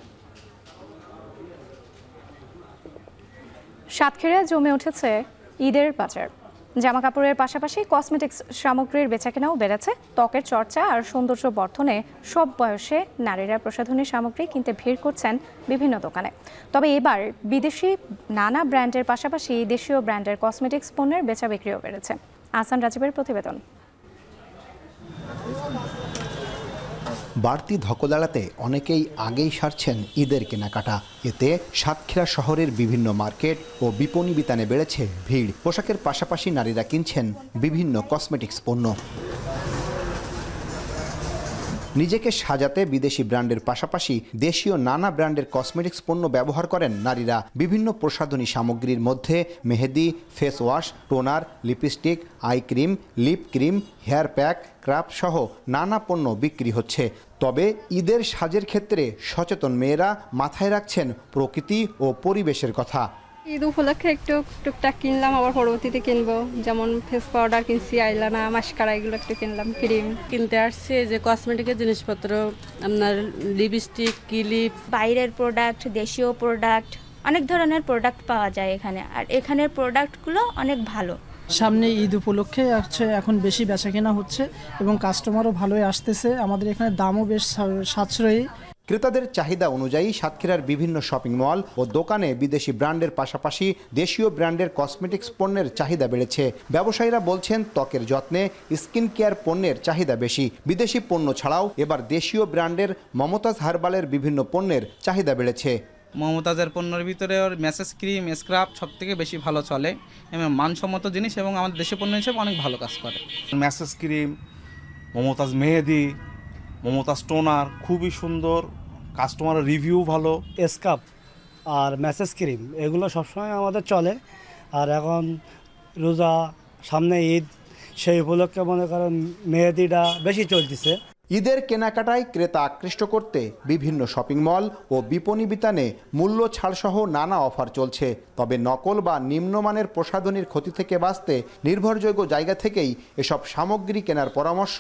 S1: সাতক্ষীরায় জমে উঠেছে ঈদের বাজার। জামা কাপড়ের পাশাপাশি কসমেটিক্স সামগ্রীর বেচাকেনাও বেড়েছে। ত্বকের চর্চা আর সৌন্দর্য বর্ধনে সব বয়সে নারীরা প্রসাধনী সামগ্রী কিনতে ভিড় করছেন বিভিন্ন দোকানে। তবে এবার বিদেশি নানা ব্র্যান্ডের পাশাপাশি দেশীয় ব্র্যান্ডের কসমেটিক্স পণ্যের বেচা বিক্রিও বেড়েছে। আহসান রাজীবের প্রতিবেদন।
S17: বাড়তি ধকল এড়াতে অনেকেই আগেই সারছেন ঈদের কেনাকাটা। এতে সাতক্ষীরা শহরের বিভিন্ন মার্কেট ও বিপণী বিতানে বেড়েছে ভিড়। পোশাকের পাশাপাশি নারীরা কিনছেন বিভিন্ন কসমেটিক্স পণ্য। নিজেকে সাজাতে বিদেশি ব্র্যান্ডের পাশাপাশি দেশীয় নানা ব্র্যান্ডের কসমেটিক্স পণ্য ব্যবহার করেন নারীরা। বিভিন্ন প্রসাধনী সামগ্রীর মধ্যে মেহেদি, face wash, toner, lipstick, eye cream, lip cream, hair pack, craft সহ নানা পণ্য বিক্রি হচ্ছে। তবে ঈদের সাজের ক্ষেত্রে সচেতন মেয়েরা মাথায় রাখছেন প্রকৃতি ও পরিবেশের কথা।
S18: ঈদ উপলক্ষে একটু টুকটাক কিনলাম, আবার পরবর্তীতে কিনবো, যেমন ফেস পাউডার কিনছি, আইলানা, মাস্কারা, এগুলো একটু কিনলাম, ক্রিম
S19: কিনতে আসছে। যে কসমেটিকের জিনিসপত্র, আপনার লিপস্টিক, ক্লিপ,
S20: বাইরের প্রোডাক্ট, দেশীয় প্রোডাক্ট, অনেক ধরনের প্রোডাক্ট পাওয়া যায় এখানে, আর এখানের প্রোডাক্টগুলো অনেক ভালো।
S21: সামনে ঈদ উপলক্ষে এখন বেশি বেচাকেনা হচ্ছে এবং কাস্টমারও ভালোই আসতেছে। আমাদের এখানে দামও বেশ সাশ্রয়ী।
S17: ক্রেতাদের চাহিদা অনুযায়ী সাতক্ষীরার বিভিন্ন শপিং মল ও দোকানে বিদেশি ব্র্যান্ডের পাশাপাশি দেশীয় ব্র্যান্ডের কসমেটিক্স পণ্যের চাহিদা বেড়েছে। ব্যবসায়ীরা বলছেন ত্বকের যত্নে স্কিন কেয়ার পণ্যের চাহিদা বেশি। বিদেশি পণ্য ছাড়াও এবার দেশীয় ব্র্যান্ডের মমতাজ হার্বালের বিভিন্ন পণ্যের চাহিদা বেড়েছে।
S22: মমতাজের পণ্যের ভিতরে ওর মেসেজ ক্রিম, স্ক্রাব সব থেকে বেশি ভালো চলে এবং মানসম্মত জিনিস এবং আমাদের দেশীয় পণ্য হিসেবে অনেক ভালো কাজ করে।
S23: মেসেজ ক্রিম, মমতাজ মেহেদি, মমতাজ টোনার খুবই সুন্দর, কাস্টমারের রিভিউ ভালো।
S24: স্কাপ আর মেসেজ ক্রিম এগুলো সবসময় আমাদের চলে। আর এখন রোজা, সামনে ঈদ, সেই উপলক্ষে মনে করেন মেহেদিটা বেশি চলতেছে।
S17: ঈদের কেনাকাটায় ক্রেতা আকৃষ্ট করতে বিভিন্ন শপিং মল ও বিপণী বিতানে মূল্য ছাড়সহ নানা অফার চলছে। তবে নকল বা নিম্নমানের প্রসাধনীর ক্ষতি থেকে বাঁচতে নির্ভরযোগ্য জায়গা থেকেই এসব সামগ্রী কেনার পরামর্শ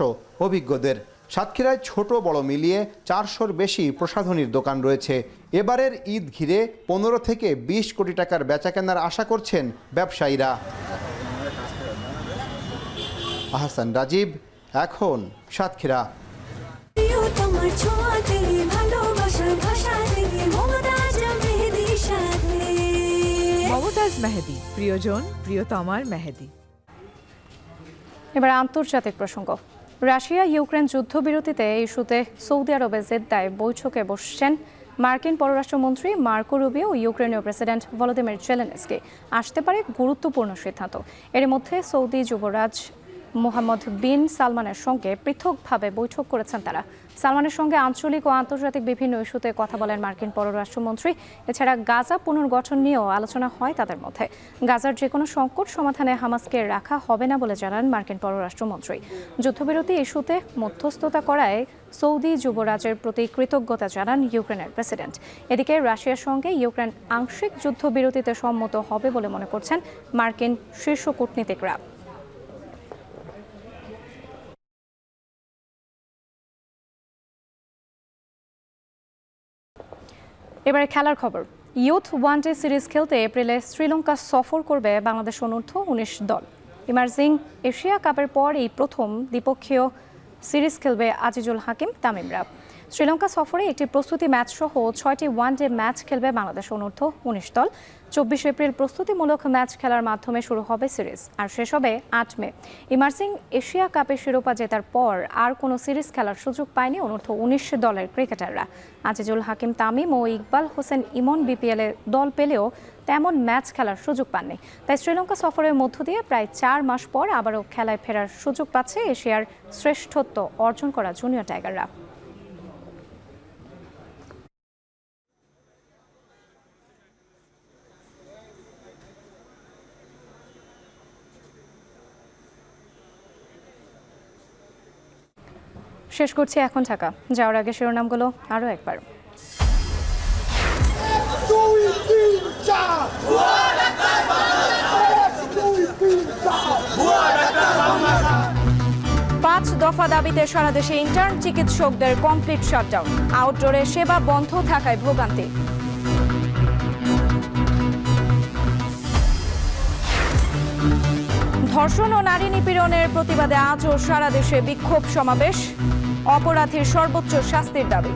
S17: অভিজ্ঞদের। সাতক্ষীরায় ছোট বড় মিলিয়ে 400-র বেশি প্রসাধনীর দোকান রয়েছে। এবারের ঈদ ঘিরে 15 থেকে 20 কোটি টাকার বেচাকেনার আশা করছেন ব্যবসায়ীরা। আহসান রাজীব, এখন সাতক্ষীরা।
S25: মমতাজ মেহেদি, প্রিয়জন প্রিয়তমার মেহেদি।
S1: এবার আন্তর্জাতিক প্রসঙ্গ। রাশিয়া ইউক্রেন যুদ্ধবিরতিতে ইস্যুতে সৌদি আরবের জেদ্দায় বৈঠকে বসছেন মার্কিন পররাষ্ট্রমন্ত্রী মার্কো রুবিও ও ইউক্রেনীয় প্রেসিডেন্ট ভলোদিমির জেলেনস্কি। আসতে পারে গুরুত্বপূর্ণ সিদ্ধান্ত। এর মধ্যে সৌদি যুবরাজ মোহাম্মদ বিন সালমানের সঙ্গে পৃথকভাবে বৈঠক করেছেন তারা। সালমানের সঙ্গে আঞ্চলিক ও আন্তর্জাতিক বিভিন্ন ইস্যুতে কথা বলেন মার্কিন পররাষ্ট্রমন্ত্রী। এছাড়া গাজা পুনর্গঠন নিয়েও আলোচনা হয় তাদের মধ্যে। গাজার যে কোনো সংকট সমাধানে হামাসকে রাখা হবে না বলে জানান মার্কিন পররাষ্ট্রমন্ত্রী। যুদ্ধবিরতি ইস্যুতে মধ্যস্থতা করায় সৌদি যুবরাজের প্রতি কৃতজ্ঞতা জানান ইউক্রেনের প্রেসিডেন্ট। এদিকে রাশিয়ার সঙ্গে ইউক্রেন আংশিক যুদ্ধবিরতিতে সম্মত হবে বলে মনে করছেন মার্কিন শীর্ষ কূটনীতিকরা। এবারে খেলার খবর। ইউথ ওয়ানডে সিরিজ খেলতে এপ্রিলে শ্রীলঙ্কা সফর করবে বাংলাদেশ অনূর্ধ্ব 19 দল। ইমার্জিং এশিয়া কাপের পর এই প্রথম দ্বিপক্ষীয় সিরিজ খেলবে আজিজুল হাকিম, তামিমরা। শ্রীলঙ্কা সফরে একটি প্রস্তুতি ম্যাচ সহ 6টি ওয়ানডে ম্যাচ খেলবে বাংলাদেশ অনূর্ধ্ব 19 দল। 24 এপ্রিল প্রস্তুতিমূলক ম্যাচ খেলার মাধ্যমে শুরু হবে সিরিজ, আর শেষ হবে 8 মে। ইমার্জিং এশিয়া কাপের শিরোপা জেতার পর আর কোনো সিরিজ খেলার সুযোগ পায়নি অনূর্ধ্ব 19 দলের ক্রিকেটাররা। আজিজুল হাকিম তামিম ও ইকবাল হোসেন ইমন বিপিএলে দল পেলেও তেমন ম্যাচ খেলার সুযোগ পাননি। তাই শ্রীলঙ্কা সফরের মধ্য দিয়ে প্রায় 4 মাস পর আবারও খেলায় ফেরার সুযোগ পাচ্ছে এশিয়ার শ্রেষ্ঠত্ব অর্জন করা জুনিয়র টাইগাররা। শেষ করছি এখন ঢাকা। যাওয়ার আগে শিরোনামগুলো আরও একবার। 5 দফা দাবিতে সারা দেশে ইন্টার্ন চিকিৎসকদের কমপ্লিট শাটডাউন। আউটডোরে সেবা বন্ধ থাকায় ভোগান্তি। ধর্ষণ ও নারী নিপীড়নের প্রতিবাদে আজও সারা দেশে বিক্ষোভ সমাবেশ। অপরাধীর সর্বোচ্চ শাস্তির দাবি।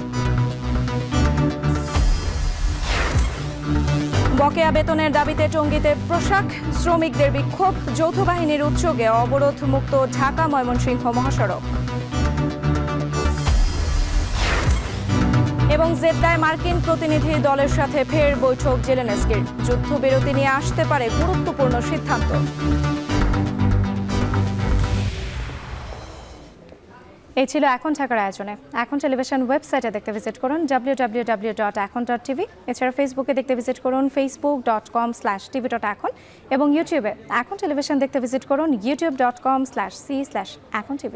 S1: বকেয়া বেতনের দাবিতে টঙ্গীতে পোশাক শ্রমিকদের বিক্ষোভ। যৌথ বাহিনীর উদ্যোগে অবরোধ মুক্ত ঢাকা ময়মনসিংহ মহাসড়ক। এবং জেদ্দায় মার্কিন প্রতিনিধি দলের সাথে ফের বৈঠক জেলেনস্কির। যুদ্ধবিরতি নিয়ে আসতে পারে গুরুত্বপূর্ণ সিদ্ধান্ত। এই ছিল এখন ঢাকার আয়োজনে। এখন টেলিভিশন ওয়েবসাইটে দেখতে ভিজিট করুন www.ekon.tv। এছাড়া ফেসবুকে দেখতে ভিজিট করুন facebook.com/tv.ekon এবং ইউটিউবে এখন টেলিভিশন দেখতে ভিজিট করুন youtube.com/c/ekontv।